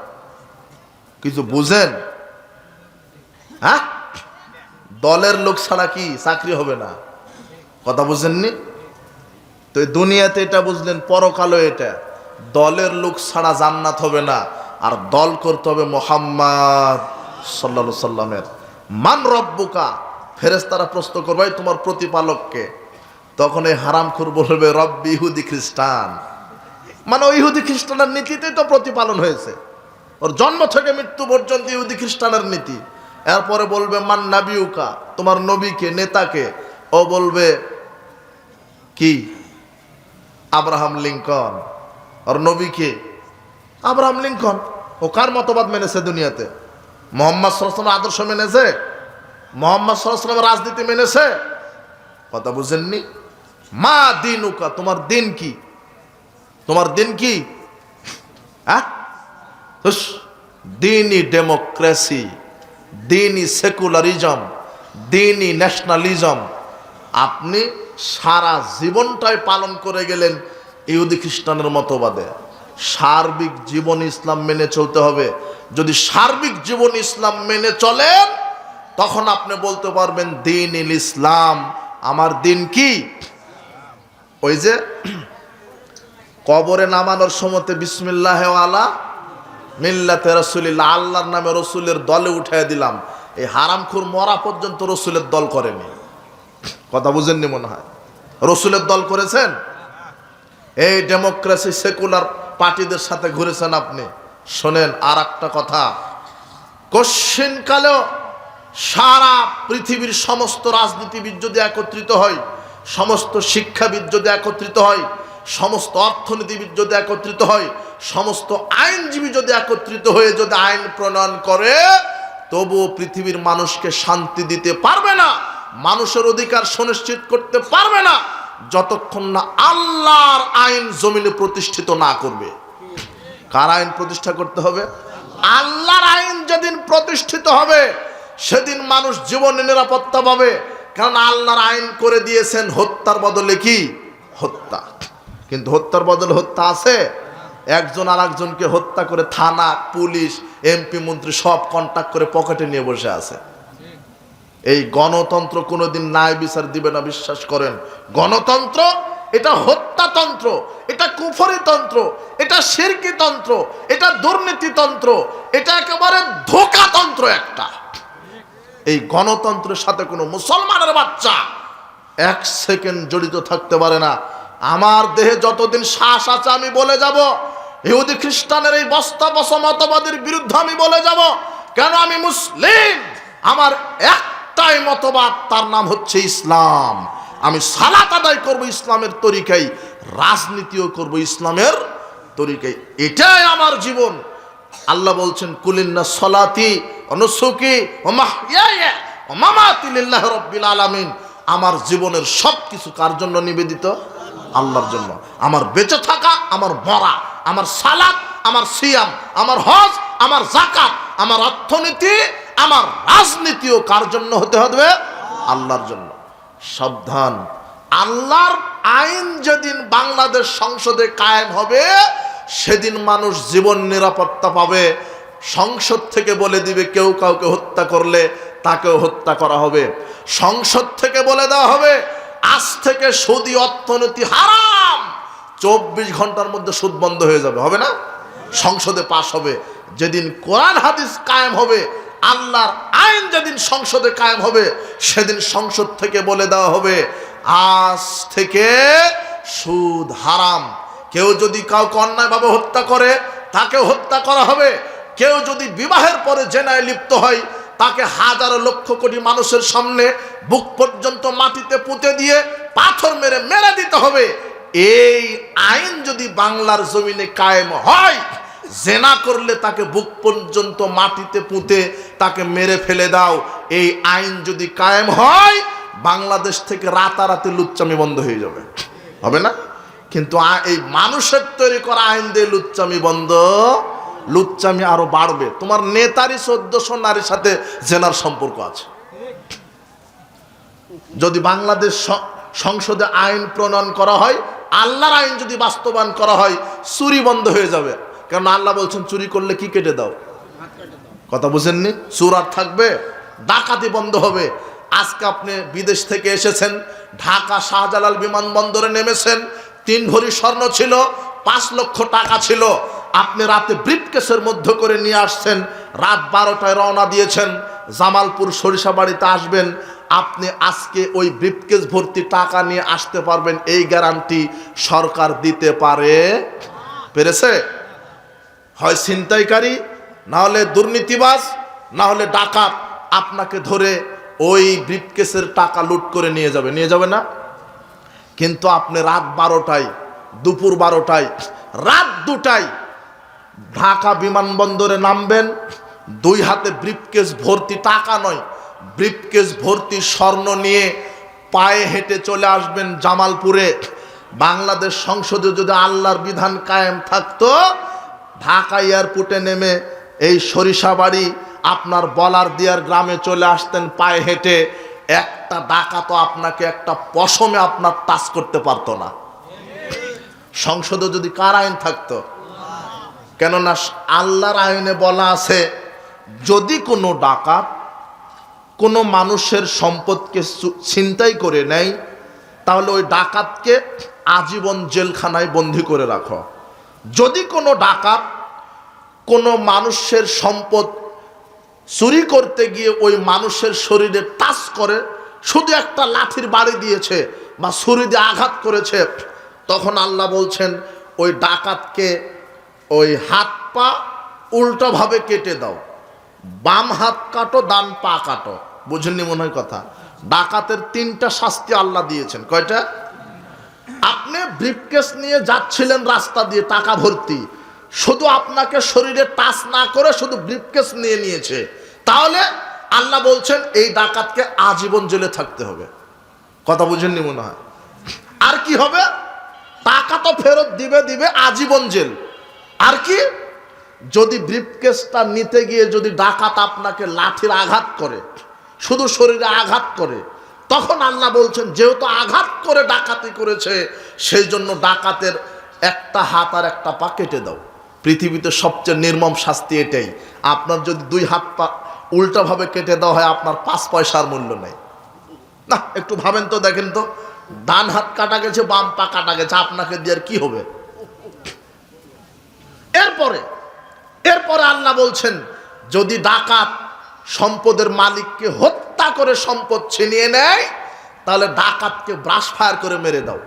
কিছু বুঝেন? হ্যাঁ, দলের লোক ছাড়া কি চাকরি হবে না? কথা বুঝেননি তো? দুনিয়াতে এটা বুঝলেন, পরকালও এটা। দলের লোক ছাড়া জান্নাত হবে না, আর দল করতে হবে মুহাম্মদ সাল্লাল্লাহু আলাইহি সাল্লামের। মান রব্বুকা, ফেরেশতারা প্রশ্ন করবে তোমার প্রতিপালককে, তখন এই হারামখোর বলবে রব্বি ইহুদি খ্রিস্টান। মানে ওই ইহুদি খ্রিস্টানের নীতিতেই তো প্রতিপালন হয়েছে, ওর জন্ম থেকে মৃত্যু পর্যন্ত ইহুদি খ্রিস্টানের নীতি। এরপরে বলবে মান নাবিউকা, তোমার নবীকে, নেতাকে, ও বলবে কি? Abraham Lincoln. আর নবীকে? Abraham Lincoln. ও কার মতবাদ মেনেছে দুনিয়াতে? মুহাম্মদ সাল্লাল্লাহু আলাইহি ওয়াসাল্লামের আদর্শ মেনেছে? মুহাম্মদ সাল্লাল্লাহু আলাইহি ওয়াসাল্লামের রাজনীতি মেনেছে? কথা বুঝেননি? মা দিনুকা, তোমার দিন কি? তোমার দিন কি? হ্যাঁ, দিনই ডেমোক্রেসি, দিনই সেকুলারিজম, দিনই ন্যাশনালিজম। আপনি সারা জীবনটাই পালন করে গেলেন ইহুদি খ্রিস্টানের মতবাদে। সার্বিক জীবন ইসলাম মেনে চলতে হবে। যদি সার্বিক জীবন ইসলাম মেনে চলেন, তখন আপনি বলতে পারবেন দিন ইসলাম, আমার দিন কি? ওই যে কবরে নামানোর সময়তে বিসমিল্লাহ ওয়ালা মিল্লাতে রাসূলিল্লাহ, আল্লাহর নামে রসুলের দলে উঠাই দিলাম, এই হারামখোর মরা পর্যন্ত রসুলের দল করেনি। কথা বুঝেননি মনে হয়? রসুলের দল করেছেন? এই ডেমোক্রেসি সেকুলার পার্টিদের সাথে ঘুরেছেন আপনি। শোনেন আর একটা কথা, কশ্চিনকালেও সারা পৃথিবীর সমস্ত রাজনীতিবিদ যদি একত্রিত হয়, সমস্ত শিক্ষাবিদ যদি একত্রিত হয়, সমস্ত অর্থনীতিবিদ যদি একত্রিত হয়, সমস্ত আইনজীবী যদি একত্রিত হয়ে যদি আইন প্রণয়ন করে, তবুও পৃথিবীর মানুষকে শান্তি দিতে পারবে না, মানুষের অধিকার সুনিশ্চিত করতে পারবে না, যতক্ষণ না আল্লাহর আইন জমিনে প্রতিষ্ঠিত না করবে। কার আইন প্রতিষ্ঠা করতে হবে? আল্লাহর আইন যেদিন প্রতিষ্ঠিত হবে সেদিন মানুষ জীবনে নিরাপত্তা পাবে। কারণ আল্লাহর আইন করে দিয়েছেন হত্যার বদলে কি? হত্যা। কিন্তু হত্যার বদলে হত্যা আছে? একজন আর একজনকে হত্যা করে থানা, পুলিশ, এমপি, মন্ত্রী সব কন্ট্যাক্ট করে পকেটে নিয়ে বসে আছে। এই গণতন্ত্র কোনোদিন ন্যায় বিচার দিবে না, বিশ্বাস করেন। গণতন্ত্র এটা হত্যাতন্ত্র, এটা কুফরিতন্ত্র, এটা শিরকিতন্ত্র, এটা দুর্নীতিতন্ত্র, এটা একেবারে ধোঁকাতন্ত্র একটা। এই গণতন্ত্রের সাথে কোনো মুসলমানের বাচ্চা এক সেকেন্ড জড়িত থাকতে পারে না। আমার দেহে যতদিন শ্বাস আছে আমি বলে যাব, ইহুদি খ্রিস্টানের এই বস্তা বসা মতবাদের বিরুদ্ধে আমি বলে যাব। কেন? আমি মুসলিম, আমার একটাই মতবাদ, তার নাম হচ্ছে ইসলাম। আমি সালাত আদায় করব ইসলামের তরিকায়, রাজনীতিও করব ইসলামের তরিকায়, এটাই আমার জীবন। আল্লাহ বলছেন কুলিন্না সলাতি ওয়া নুসুকি ওয়া মাহইয়ায়া ওয়া মামাতি লিল্লাহি রাব্বিল আলামিন। আমার জীবনের সব কিছু কার জন্য নিবেদিত? আল্লাহর জন্য। আমার বেঁচে থাকা, আমার মরা, আমার সালাত, আমার সিয়াম, আমার হজ, আমার যাকাত, আমার অর্থনীতি, আমার রাজনীতিও কার জন্য হতে হবে? আল্লাহর জন্য। সাবধান, আল্লাহর আইন যেদিন বাংলাদেশ সংসদে কায়েম হবে সেদিন মানুষ জীবন নিরাপত্তা পাবে। সংসদ থেকে বলে দিবে কেউ কাউকে হত্যা করলে তাকেও হত্যা করা হবে। সংসদ থেকে বলে দেওয়া হবে আজ থেকে সুদি অর্থনীতি হারাম, 24 ঘন্টার মধ্যে সুদ বন্ধ হয়ে যাবে। হবে না? সংসদে পাশ হবে। যেদিন কোরআন হাদিস কায়েম হবে, আল্লাহর আইন যেদিন সংসদে কায়েম হবে, সেদিন সংসদ থেকে বলে দেওয়া হবে আজ থেকে সুদ হারাম। কেউ যদি কাউকে অন্যায়ভাবে হত্যা করে তাকেও হত্যা করা হবে। কেউ যদি বিবাহের পরে জেনায় লিপ্ত হয় তাকে হাজারো লক্ষ কোটি মানুষের সামনে বুক পর্যন্ত মাটিতে পুঁতে দিয়ে পাথর মেরে মেরে দিতে হবে। এই আইন যদি বাংলার জমিনে কায়েম হয়, জেনা করলে তাকে বুক পর্যন্ত মাটিতে পুঁতে তাকে মেরে ফেলে দাও, এই আইন যদি কায়েম হয়, বাংলাদেশ থেকে রাতারাতি লুচ্চামি বন্ধ হয়ে যাবে। হবে না? কিন্তু এই মানুষের তৈরি করা আইন দিয়ে লুচ্চামি বন্ধ, লুচ্চামি আরো বাড়বে। তোমার নেতারই 1400 নারীর সাথে জেনার সম্পর্ক আছে। যদি বাংলাদেশ সংসদে আইন প্রণয়ন করা হয়, আল্লাহর আইন যদি বাস্তবায়ন করা হয়, চুরি বন্ধ হয়ে যাবে। কারণ আল্লাহ বলছেন চুরি করলে কি কেটে দাও? কথা বুঝেননি? চোর আর থাকবে? ডাকাতি বন্ধ হবে। আজকে আপনি বিদেশ থেকে এসেছেন, ঢাকা শাহজালাল বিমানবন্দরে নেমেছেন, 3 ভরি স্বর্ণ ছিল, 5 লক্ষ টাকা ছিল, আপনি রাতে ব্রিফকেসের মধ্যে করে নিয়ে আসছেন, রাত 12টায় রওনা দিয়েছেন, জামালপুর সরিষাবাড়িতে আসবেন। আপনি আজকে ওই ব্রিফকেস ভর্তি টাকা নিয়ে আসতে পারবেন, এই গ্যারান্টি সরকার দিতে পেরেছে? হয় ছিনতাইকারী, না হলে দুর্নীতিবাজ, না হলে ডাকাত আপনাকে ধরে ওই ব্রিফকেসের টাকা লুট করে নিয়ে যাবে না? কিন্তু আপনি রাত 12টায়, দুপুর 12টায়, রাত 2টায় ঢাকা বিমানবন্দরে নামবেন, 2 হাতে ব্রিফকেস ভর্তি টাকা নয়, ব্রিফকেস ভর্তি স্বর্ণ নিয়ে পায়ে হেঁটে চলে আসবেন জামালপুরে। বাংলাদেশ সংসদে যদি আল্লাহর বিধান কায়েম থাকতো, ঢাকা এয়ারপোর্টে নেমে এই সরিষাবাড়ি আপনার বলার দিয়ার গ্রামে চলে আসতেন পায়ে হেঁটে। একটা ডাকাতও আপনাকে একটা পশমে আপনার টাচ করতে পারতো না। সংসদে যদি কার আইন থাকতো? কেননা আল্লাহর আইনে বলা আছে যদি কোনো ডাকাত কোনো মানুষের সম্পদকে ছিনতাই করে নেয়, তাহলে ওই ডাকাতকে আজীবন জেলখানায় বন্দি করে রাখো। যদি কোনো ডাকাত কোনো মানুষের সম্পদ চুরি করতে গিয়ে ওই মানুষের শরীরে টাচ করে, শুধু একটা লাঠির বাড়ি দিয়েছে বা ছুরি দিয়ে আঘাত করেছে, তখন আল্লাহ বলছেন ওই ডাকাতকে ওই হাত পা উল্টোভাবে কেটে দাও, বাম হাত কাটো, ডান পা কাটো। বুঝেননি মনে হয় কথা? ডাকাতের 3টা শাস্তি আল্লাহ দিয়েছেন। কয়টা? আপনি ব্রিফকেস নিয়ে যাচ্ছিলেন রাস্তা দিয়ে টাকা ভর্তি, শুধু আপনাকে শরীরে টাচ না করে শুধু ব্রিফকেস নিয়ে নিয়েছে, তাহলে আল্লাহ বলছেন এই ডাকাতকে আজীবন জেলে থাকতে হবে। কথা বুঝেননি মনে হয়? আর কি হবে? টাকা তো ফেরত দিবে, আজীবন জেল। আর কি? যদি ব্রিফকেসটা নিতে গিয়ে যদি ডাকাত আপনাকে লাঠির আঘাত করে, শুধু শরীরে আঘাত করে, তখন আল্লাহ বলছেন যেহেতু আঘাত করে ডাকাতি করেছে, সেই জন্য ডাকাতের একটা হাত আর একটা পা কেটে দাও। পৃথিবীতে সবচেয়ে নির্মম শাস্তি এটাই। আপনার যদি 2 হাত পা উল্টাভাবে কেটে দেওয়া হয়, আপনার 5 পয়সার মূল্য নেই। না, একটু ভাবেন তো, দেখেন তো, ডান হাত কাটা গেছে, বাম পা কাটা গেছে, আপনাকে দিয়ে আর কি হবে? এরপরে আল্লাহ বলছেন যদি ডাকাত সম্পদের মালিককে হত্যা করে সম্পদ ছিনিয়ে নেয়, তাহলে ডাকাতকে ব্রাশ ফায়ার করে মেরে দাও।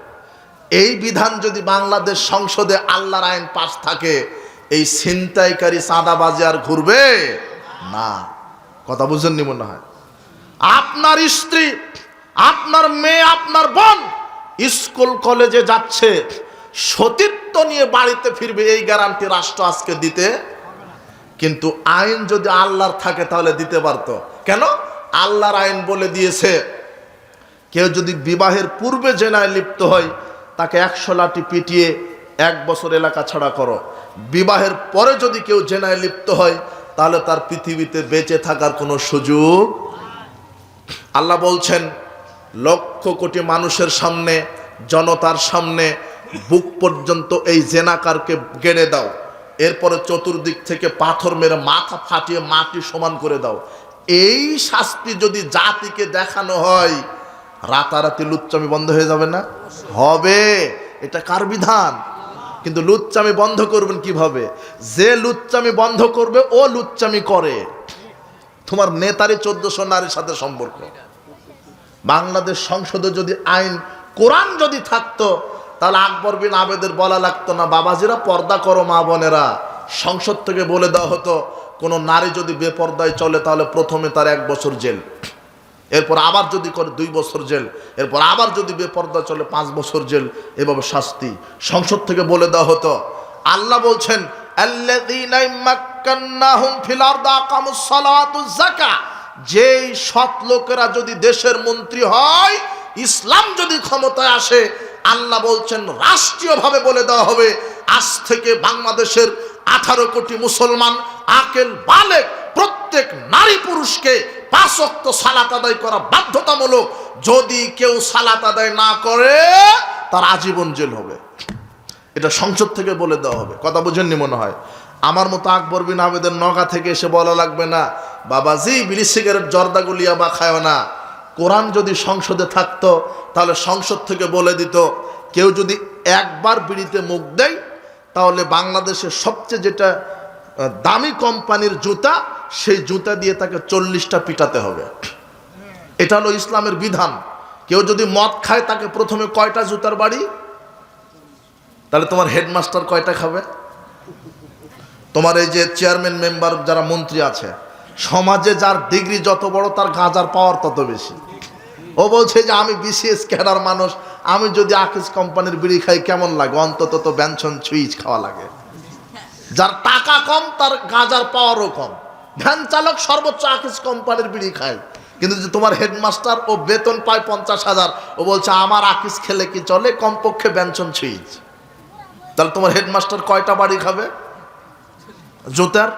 এই বিধান যদি বাংলাদেশ সংসদে আল্লাহর আইন পাস থাকে, এই ছিনতাইকারী চাঁদাবাজি আর ঘুরবে না। কথা বুঝেননি মনে হয়? আপনার স্ত্রী, আপনার মেয়ে, আপনার বোন স্কুল কলেজে যাচ্ছে, সতীত্ব নিয়ে বাড়িতে ফিরবে, এই গ্যারান্টি রাষ্ট্র আজকে দিতে। কিন্তু আইন যদি আল্লাহর থাকে তাহলে দিতে পারতো। কেন? আল্লাহর আইন বলে দিয়েছে কেউ যদি বিবাহের পূর্বে জেনায় লিপ্ত হয়, তাকে 100 লাঠি পিটিয়ে 1 বছর এলাকা ছাড়া করো। বিবাহের পরে যদি কেউ জেনায় লিপ্ত হয়, তাহলে তার পৃথিবীতে বেঁচে থাকার কোনো সুযোগ। আল্লাহ বলছেন লক্ষ কোটি মানুষের সামনে, জনতার সামনে বুক পর্যন্ত এই জেনাকারকে গেড়ে দাও, এরপরে চতুর্দিক থেকে পাথর মেরে মাথা ফাটিয়ে মাটি সমান করে দাও। এই শাস্তি যদি জাতিকে দেখানো হয়, রাতারাতি লুচ্চামি বন্ধ হয়ে যাবে না? হবে। এটা কার বিধান? কিন্তু লুচ্চামি বন্ধ করবেন কিভাবে? যে লুচ্চামি বন্ধ করবে ও লুচ্চামি করে। তোমার নেতারই 1400 নারীর সাথে সম্পর্ক। বাংলাদেশ সংসদে যদি আইন কোরআন যদি থাকতো, তাহলে আকবর বিন আবেদের বলা লাগতো না বাবাজিরা পর্দা করো, মা বোনেরা। সংসদ থেকে বলে দেওয়া হতো কোনো নারী যদি বেপর্দায় চলে তাহলে প্রথমে তার 1 বছর জেল, এরপর আবার যদি করে 2 বছর জেল, এরপর আবার যদি বেপর্দা চলে 5 বছর জেল, এভাবে শাস্তি সংসদ থেকে বলে দেওয়া হতো। আল্লাহ বলছেন আল্লাযীনা মাক্কান্নাহুম ফিল আরদি আকামুস সালাতু যাকাত, যেই সৎ লোকেরা যদি দেশের মন্ত্রী হয়, ইসলাম যদি ক্ষমতায় আসে, আল্লাহ বলছেন রাষ্ট্রীয়ভাবে বলে দেওয়া হবে আজ থেকে বাংলাদেশের 18 কোটি মুসলমান আকেল বালেগ প্রত্যেক নারী পুরুষকে 5 ওয়াক্ত সালাত আদায় করা বাধ্যতামূলক। যদি কেউ সালাত আদায় না করে তার আজীবন জেল হবে। এটা সংসদ থেকে বলে দেওয়া হবে। কথা বুঝেননি মনে হয়? আমার মতো আকবর বিন আবেদের নগা থেকে এসে বলা লাগবে না বাবাজি বিড়ি সিগারেট জর্দা গুলিয়া বা খায় না। কোরআন যদি সংসদে থাকতো, তাহলে সংসদ থেকে বলে দিত কেউ যদি একবার বিড়িতে মুখ দেয়, তাহলে বাংলাদেশের সবচেয়ে যেটা দামি কোম্পানির জুতা, সেই জুতা দিয়ে তাকে 40টা পিটাতে হবে। এটা হলো ইসলামের বিধান। কেউ যদি মদ খায়, তাকে প্রথমে কয়টা জুতার বাড়ি? তাহলে তোমার হেডমাস্টার কয়টা খাবে? তোমার এই যে চেয়ারম্যান মেম্বার যারা মন্ত্রী আছে, সমাজে যার ডিগ্রি যত বড় তার গাঁজার পাওয়ার তত বেশি। ও বলছে যে আমি বিসিএস ক্যাডার মানুষ, আমি যদি আকিস কোম্পানির বিড়ি খাই কেমন লাগে? অন্তত তো ব্যঞ্জন সুইচ খাওয়া লাগে। যার টাকা কম তার গাঁজার পাওয়ারও কম। ভ্যান চালক সর্বোচ্চ আকিস কোম্পানির বিড়ি খায়, কিন্তু যে তোমার হেডমাস্টার ও বেতন পায় 50,000, ও বলছে আমার আকিস খেলে কি চলে, কমপক্ষে ব্যঞ্জন সুইচ। তাহলে তোমার হেডমাস্টার কয়টা বাড়ি খাবে? জুতার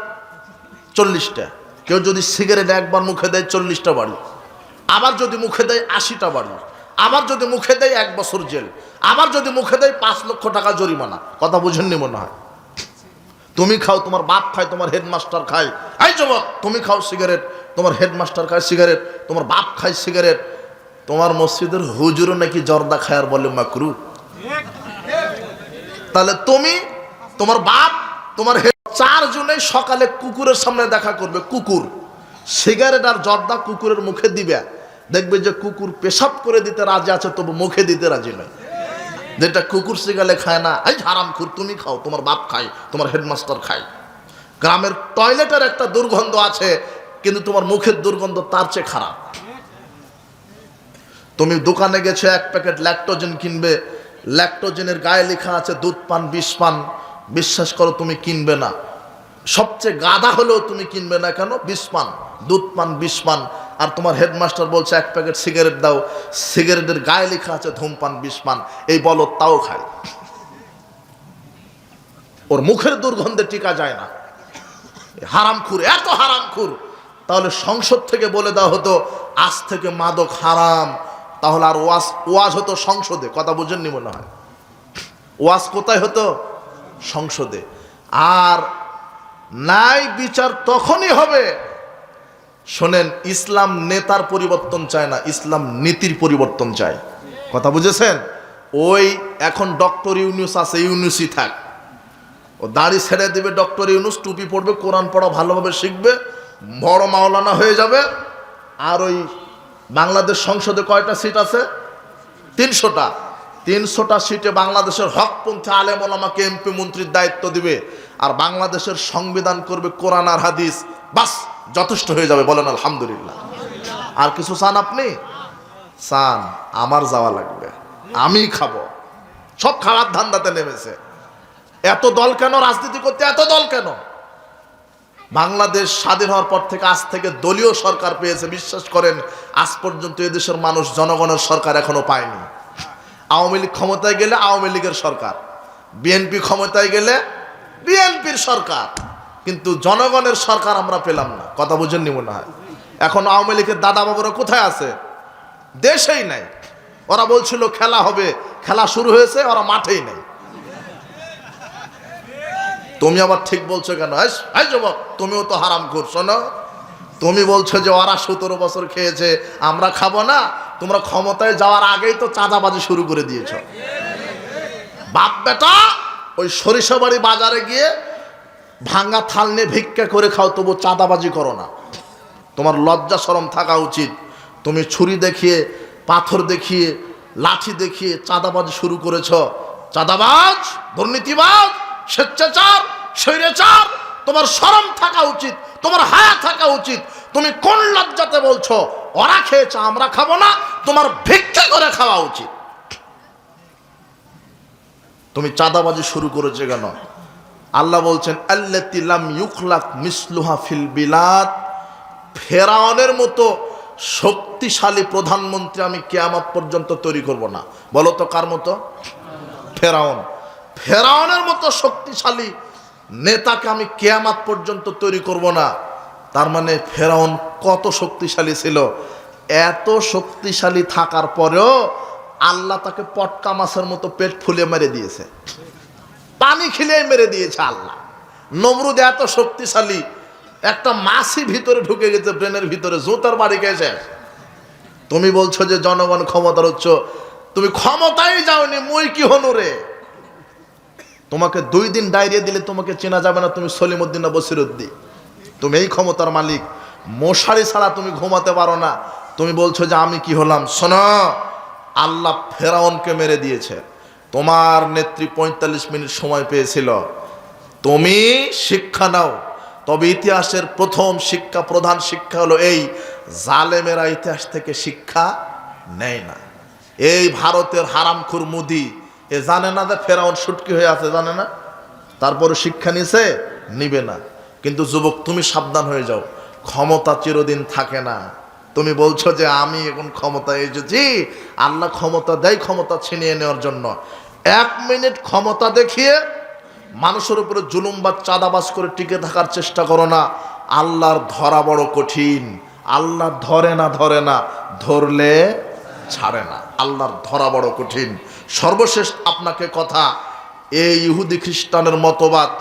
40টা। কেউ যদি সিগারেট একবার মুখে দেয় 40টা বাড়ি, আবার যদি মুখে দেয় 80টা বাড়ি, আবার যদি মুখে দেয় 1 বছর জেল, আবার যদি মুখে দেয় 5 লক্ষ টাকা জরিমানা। কথা বুঝেননি মনে হয়? তুমি খাও, তোমার বাপ খায়, তোমার হেডমাস্টার খায়, এই যুবক তুমি খাও সিগারেট, তোমার হেডমাস্টার খায় সিগারেট, তোমার বাপ খায় সিগারেট, তোমার মসজিদের হুজুরও নাকি জর্দা খায় আর বলে মাকরু। তাহলে তুমি, তোমার বাপ, তোমার চারজনে সকালে কুকুরের সামনে দেখা করবে। কুকুর সিগারেট আর জর্দা কুকুরের মুখে দিবে, দেখবে যে কুকুর পেশাব করে দিতে রাজি আছে, তবু মুখে দিতে রাজি নয়। যেটা কুকুর সিগালে খায় না, এই হারামখোর, তুমি খাও, তোমার বাপ খায়, তোমার হেডমাস্টার খায়। গ্রামের টয়লেটের একটা দুর্গন্ধ আছে, কিন্তু তোমার মুখের দুর্গন্ধ তার চেয়ে খারাপ। তুমি দোকানে গেছো, এক প্যাকেট ল্যাকটোজেন কিনবে, ল্যাকটোজেনের গায়ে লেখা আছে দুধ পান 20 পান, বিশ্বাস করো তুমি কিনবে না। সবচেয়ে গাধা হলেও তুমি কিনবে না। কেন? 20 পান, দুধ পান 20 পান। আর তোমার হেডমাস্টার বলছে এক প্যাকেট সিগারেট দাও, সিগারেটের গায়ে লেখা আছে ধূমপান 20 পান, এই বলো তাও খায়। ওর মুখের দুর্গন্ধে টিকা যায় না। হারামখুর, এত হারামখুর। তাহলে সংসদ থেকে বলে দেওয়া হতো আজ থেকে মাদক হারাম, তাহলে আর ওয়াজ হতো সংসদে। কথা বুঝেননি মনে হয়? ওয়াজ কোথায় হতো? সংসদে। আর ন্যায় বিচার তখনই হবে। শোনেন, ইসলাম নেতার পরিবর্তন চায় না, ইসলাম নীতির পরিবর্তন চায়। কথা বুঝেছেন? ওই এখন ডক্টর ইউনুস আছে, ইউনুসই থাক। ও দাড়ি ছেড়ে দেবে ডক্টর ইউনুস, টুপি পড়বে, কোরআন পড়া ভালোভাবে শিখবে, বড় মাওলানা হয়ে যাবে। আর ওই বাংলাদেশ সংসদে কয়টা সিট আছে? 300টা। 300টা সিটে বাংলাদেশের হকপন্থী আলেম ওলামাকে এমপি মন্ত্রীর দায়িত্ব দিবে, আর বাংলাদেশের সংবিধান করবে কোরআন আর হাদিস। বাস, যথেষ্ট হয়ে যাবে। বলেন আলহামদুলিল্লাহ। আর কিছু চান আপনি? চান? আমার যাওয়া লাগবে, আমি খাবো। সব খারাপ ধান্দাতে নেমেছে। এত দল কেন রাজনীতি করতে? এত দল কেন? বাংলাদেশ স্বাধীন হওয়ার পর থেকে আজ থেকে দলীয় সরকার পেয়েছে। বিশ্বাস করেন, আজ পর্যন্ত এদেশের মানুষ জনগণের সরকার এখনো পায়নি। আওয়ামী লীগ ক্ষমতায় গেলে আওয়ামী লীগের সরকার, বিএনপি ক্ষমতায় গেলে বিএনপির সরকার, কিন্তু জনগণের সরকার আমরা পেলাম না। কথা বুঝেননি মনে হয়? এখন আওয়ামী লীগের দাদা বাবুরা কোথায় আছে? দেশেই নাই। ওরা বলছিল খেলা হবে, খেলা শুরু হয়েছে, ওরা মাঠেই নেই। তুমি আবার ঠিক বলছো কেন? এই যুবক, তুমিও তো হারামখোর। শোনো, তুমি বলছো যে ওরা 17 বছর খেয়েছে, আমরা খাবো না। তোমরা ক্ষমতায় যাওয়ার আগেই তো চাঁদাবাজি শুরু করে দিয়েছ। বাপ বেটা ওই সরিষাবাড়ি বাজারে গিয়ে ভাঙ্গা থাল নিয়ে ভিক্ষা করে খাও, তবু চাঁদাবাজি করো না। তোমার লজ্জা শরম থাকা উচিত। তুমি ছুরি দেখিয়ে, পাথর দেখিয়ে, লাঠি দেখিয়ে চাঁদাবাজি শুরু করেছ। চাঁদাবাজ, দুর্নীতিবাজ, স্বেচ্ছাচার, স্বৈরাচার। তোমার শরম থাকা উচিত, তোমার হায়া থাকা উচিত। তুমি কোন লজ্জাতে বলছো ওরা খেয়েছে আমরা খাবো না? তোমার ভিক্ষা করে খাওয়া উচিত। তুমি চাঁদাবাজি শুরু করেছে কেন? আল্লাহ বলছেন আল্লাতী লাম ইউখলাক মিসলুহা ফিল বিলাদ। ফেরাউনের মতো শক্তিশালী প্রধানমন্ত্রী আমি কিয়ামত পর্যন্ত তৈরি করব না। বলো তো কার মতো? ফেরাউন। ফেরাউনের মতো শক্তিশালী নেতাকে আমি কিয়ামত পর্যন্ত তৈরি করব না। তার মানে ফেরাউন কত শক্তিশালী ছিল? এত শক্তিশালী থাকার পরেও আল্লাহ তাকে পটকা মাছের মতো পেট ফুলে মেরে দিয়েছে, পানি খিলে মেরে দিয়েছে আল্লাহ। নমরুদ এত শক্তিশালী, একটা মাছি ভিতরে ঢুকে গেছে, ব্রেনের ভিতরে, জুতার বাড়ি গেছে। তুমি বলছো যে জনগণ ক্ষমতার উচ্চ, তুমি ক্ষমতায় যাওনি, মই কি হনুরে? তোমাকে 2 দিন ডায়রিয়া দিলে তোমাকে চেনা যাবে না তুমি সলিমউদ্দিন না বসিরউদ্দিন। তুমি এই ক্ষমতার মালিক। মশারি ছাড়া তুমি ঘুমাতে পারো না, তুমি বলছো যে আমি কি হলাম? শোনো, আল্লাহ ফেরাউনকে মেরে দিয়েছে। তোমার নেত্রী 45 মিনিট সময় পেয়েছিল, তুমি শিক্ষা নাও। তবে ইতিহাসের প্রথম শিক্ষা, প্রধান শিক্ষা হলো এই, জালেমেরা ইতিহাস থেকে শিক্ষা নেয় না। এই ভারতের হারামখোর মোদি এ জানে না যে ফেরাউন শুটকি হয়ে আছে, জানে না, তারপরে শিক্ষা নিছে, নিবে না। কিন্তু যুবক, তুমি সাবধান হয়ে যাও, ক্ষমতা চিরদিন থাকে না। তুমি বলছো যে আমি এখন ক্ষমতায় এসেছি, আল্লাহ ক্ষমতা দেয় ক্ষমতা ছিনিয়ে নেওয়ার জন্য। 1 মিনিট ক্ষমতা দেখিয়ে মানুষের উপরে জুলুম বা চাঁদাবাজ করে টিকে থাকার চেষ্টা করো না। আল্লাহর ধরা বড় কঠিন। আল্লাহ ধরে না, ধরলে ছাড়ে না। আল্লাহর ধরা বড় কঠিন। সর্বশেষ আপনাকে কথা, এই ইহুদি খ্রিস্টানের মতবাদ,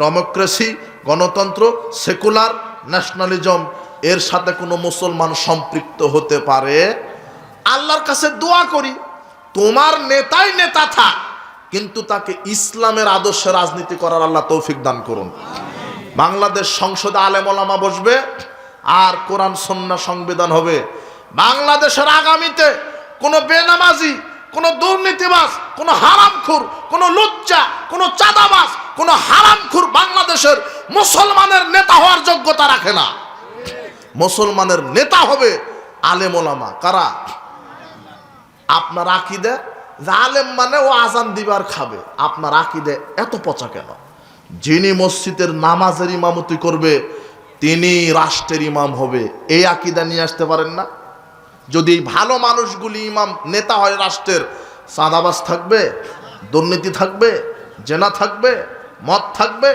ডেমোক্রেসি, গণতন্ত্র, সেকুলার, ন্যাশনালিজম, এর সাথে কোনো মুসলমান সম্পৃক্ত হতে পারে? আল্লাহর কাছে দোয়া করি তোমার নেতাই নেতা থাক, কিন্তু তাকে ইসলামের আদর্শে রাজনীতি করার আল্লাহ তৌফিক দান করুন। বাংলাদেশ সংসদে আলেম ওলামা বসবে আর কোরআন সুন্নাহ সংবিধান হবে। বাংলাদেশের আগামীতে কোনো বেনামাজি, কোনো দুর্নীতিবাজ, কোনো হারামখোর, কোনো লুচ্চা, কোনো চাঁদাবাজ, কোনো হারামখোর বাংলাদেশের মুসলমানের নেতা হওয়ার যোগ্যতা রাখে না। মুসলমানের নেতা হবে আলেম ওলামা। কারা? আপনার আকীদা যে আলেম মানে ও আজান দিবার খাবে, আপনার আকীদা এত পচা কেন? যিনি মসজিদের নামাজের ইমামতি করবে তিনি রাষ্ট্রের ইমাম হবে, এই আকীদা নিয়ে আসতে পারেন না? যদি ভালো মানুষগুলি ইমাম নেতা হয় রাষ্ট্রের, চাঁদাবাজ থাকবে, দুর্নীতি থাকবে, জেনা থাকবে, মদ থাকবে?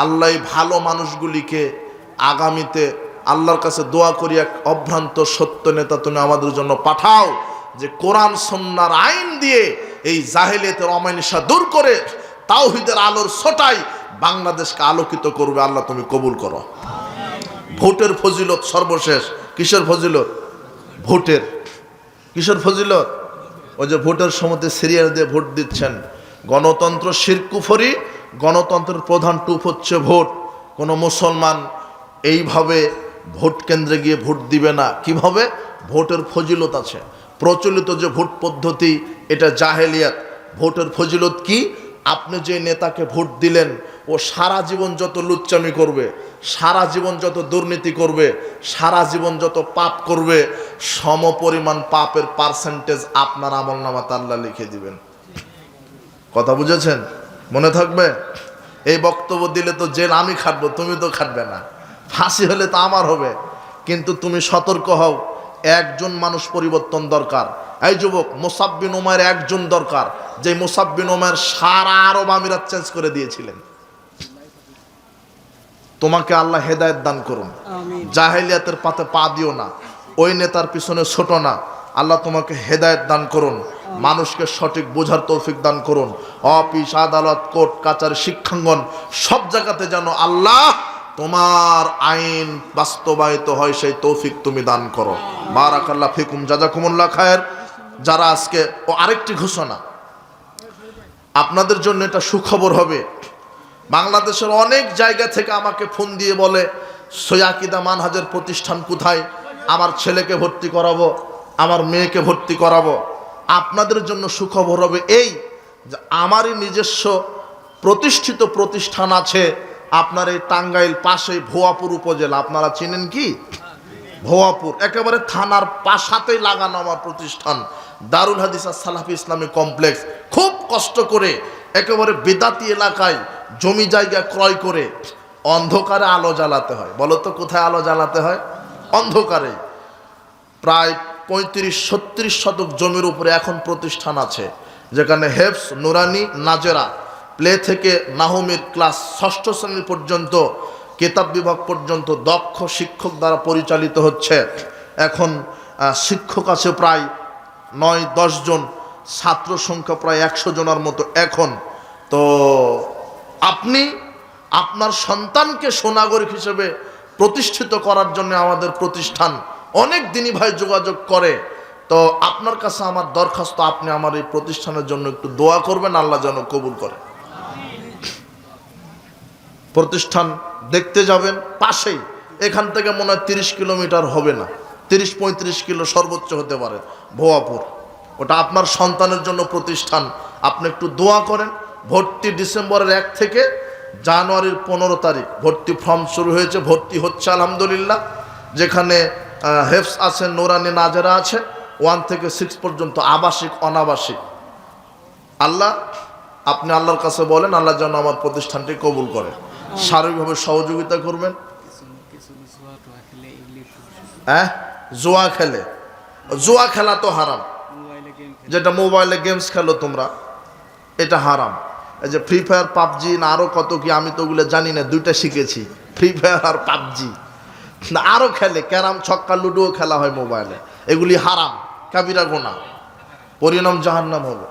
আল্লাহ ভালো মানুষগুলিকে আগামীতে আল্লাহর কাছে দোয়া করি এক অভ্রান্ত সত্য নেতা তুমি আমাদের জন্য পাঠাও, যে কোরআন সুন্নাহর আইন দিয়ে এই জাহেলিয়াতের অমানিসা দূর করে তাওহীদের আলোর ছোটাই বাংলাদেশকে আলোকিত করবে। আল্লাহ তুমি কবুল করো। ভোটের ফজিলত সর্বশেষ। কিসের ফজিলত? ভোটের। কিসের ফজিলত? ওই যে ভোটের সময় সিরিয়াল দিয়ে ভোট দিচ্ছেন। গণতন্ত্র শিরক কুফরি, গণতন্ত্রের প্রধান টুপ হচ্ছে ভোট। কোনো মুসলমান এইভাবে ভোট কেন্দ্রে গিয়ে ভোট দিবে না। কিভাবে? ভোটের ফজিলত আছে। প্রচলিত যে ভোট পদ্ধতি এটা জাহেলিয়াত। ভোটের ফজিলত কি? আপনি যে নেতাকে ভোট দিলেন ও সারা জীবন যত লুচ্চামি করবে, সারা জীবন যত দুর্নীতি করবে, সারা জীবন যত পাপ করবে, সমপরিমাণ পাপের পার্সেন্টেজ আপনার আমলনামাতে আল্লাহ লিখে দিবেন। কথা বুঝেছেন? মনে থাকবে? এই বক্তব্য দিলে তো জেল আমি খাটবো, তুমি তো খাটবে না। ফাঁসি হলে তো আমার হবে। কিন্তু তুমি সতর্ক হও, একজন মানুষ পরিবর্তন দরকার। এই যুবক, মুসাব বিন উমাইর একজন দরকার, যে মুসাব বিন উমাইর সারা আরব আমিরাত চেঞ্জ করে দিয়েছিলেন। তোমাকে আল্লাহ হেদায়েত দান করুন। জাহেলিয়াতের পাতে পা দিও না, ওই নেতার পিছনে ছোট না। আল্লাহ তোমাকে হেদায়েত দান করুন, মানুষকে সঠিক বোঝার তৌফিক দান করুন। অফিস, আদালত, কোর্ট কাচারি, শিক্ষাঙ্গন সব জায়গাতে যেন আল্লাহ তোমার আইন বাস্তবায়িত হয়, সেই তৌফিক তুমি দান করো। বারাকাল্লাহ ফিকুম, জাযাকুমুল্লাহ খায়ের। যারা আজকে আরেকটি ঘোষণা আপনাদের জন্য, এটা সুখবর হবে। বাংলাদেশের অনেক জায়গা থেকে আমাকে ফোন দিয়ে বলে, সই আকীদা মানহাজের প্রতিষ্ঠান কোথায়? আমার ছেলেকে ভর্তি করাবো, আমার মেয়েকে ভর্তি করাবো। আপনাদের জন্য সুখবর হবে এই যে আমারই নিজস্ব প্রতিষ্ঠিত প্রতিষ্ঠান আছে আপনার এই টাঙ্গাইল পাশে ভোয়াপুর উপজেলা। আপনারা চিনেন কি? ভোয়াপুর একেবারে থানার পাশাতেই লাগানো আমার প্রতিষ্ঠান দারুল হাদিস আর সালাফি ইসলামী কমপ্লেক্স। খুব কষ্ট করে একেবারে বেদাতি এলাকায় জমি জায়গা ক্রয় করে অন্ধকারে আলো জ্বালাতে হয়। বলো তো কোথায় আলো জ্বালাতে হয়? অন্ধকারে। প্রায় 35-36 শতক জমির উপরে এখন প্রতিষ্ঠান আছে, যেখানে হেফস, নুরানি, নাজেরা, প্লে থেকে নাহমির ক্লাস 6ষ্ঠ শ্রেণী পর্যন্ত, কিতাব বিভাগ পর্যন্ত দক্ষ শিক্ষক দ্বারা পরিচালিত হচ্ছে। এখন শিক্ষক আছে প্রায় 9-10 জন, ছাত্র সংখ্যা প্রায় 100 জনের মতো এখন। তো আপনি আপনার সন্তানকে সুনাগরিক হিসেবে প্রতিষ্ঠিত করার জন্য আমাদের প্রতিষ্ঠান অনেক দিনই ভাই যোগাযোগ করে। তো আপনার কাছে আমার দরখাস্ত, আপনি আমার এই প্রতিষ্ঠানের জন্য একটু দোয়া করবেন, আল্লাহ যেন কবুল করে। প্রতিষ্ঠান দেখতে যাবেন পাশেই, এখান থেকে মনে হয় 30 কিলোমিটার হবে না, 30-35 কিলো সর্বোচ্চ হতে পারে ভোয়াপুর। ওটা আপনার সন্তানের জন্য প্রতিষ্ঠান, আপনি একটু দোয়া করেন। ভর্তি ডিসেম্বরের 1 থেকে জানুয়ারির 15 তারিখ ভর্তি ফর্ম শুরু হয়েছে, ভর্তি হচ্ছে আলহামদুলিল্লাহ। যেখানে হেফস আছে, নুরানি, নাজেরা আছে, 1 থেকে 6 পর্যন্ত, আবাসিক অনাবাসিক। আল্লাহ, আপনি আল্লাহর কাছে বলেন আল্লাহ যেন আমার প্রতিষ্ঠানটি কবুল করে, শারীরিকভাবে সহযোগিতা করবেন। জুয়া খেলে, জুয়া খেলা তো হারাম। যেটা মোবাইলে গেমস খেলো তোমরা, এটা হারাম। এই যে ফ্রি ফায়ার, পাবজি না আরো কত কি, আমি তো ওগুলো জানি না, 2টা শিখেছি, ফ্রি ফায়ার আর পাবজি। না আরো খেলে, ক্যারাম, ছক্কা, লুডুও খেলা হয় মোবাইলে। এগুলি হারাম, কাবিরা গুনাহ, পরিণাম জাহান্নাম হবে।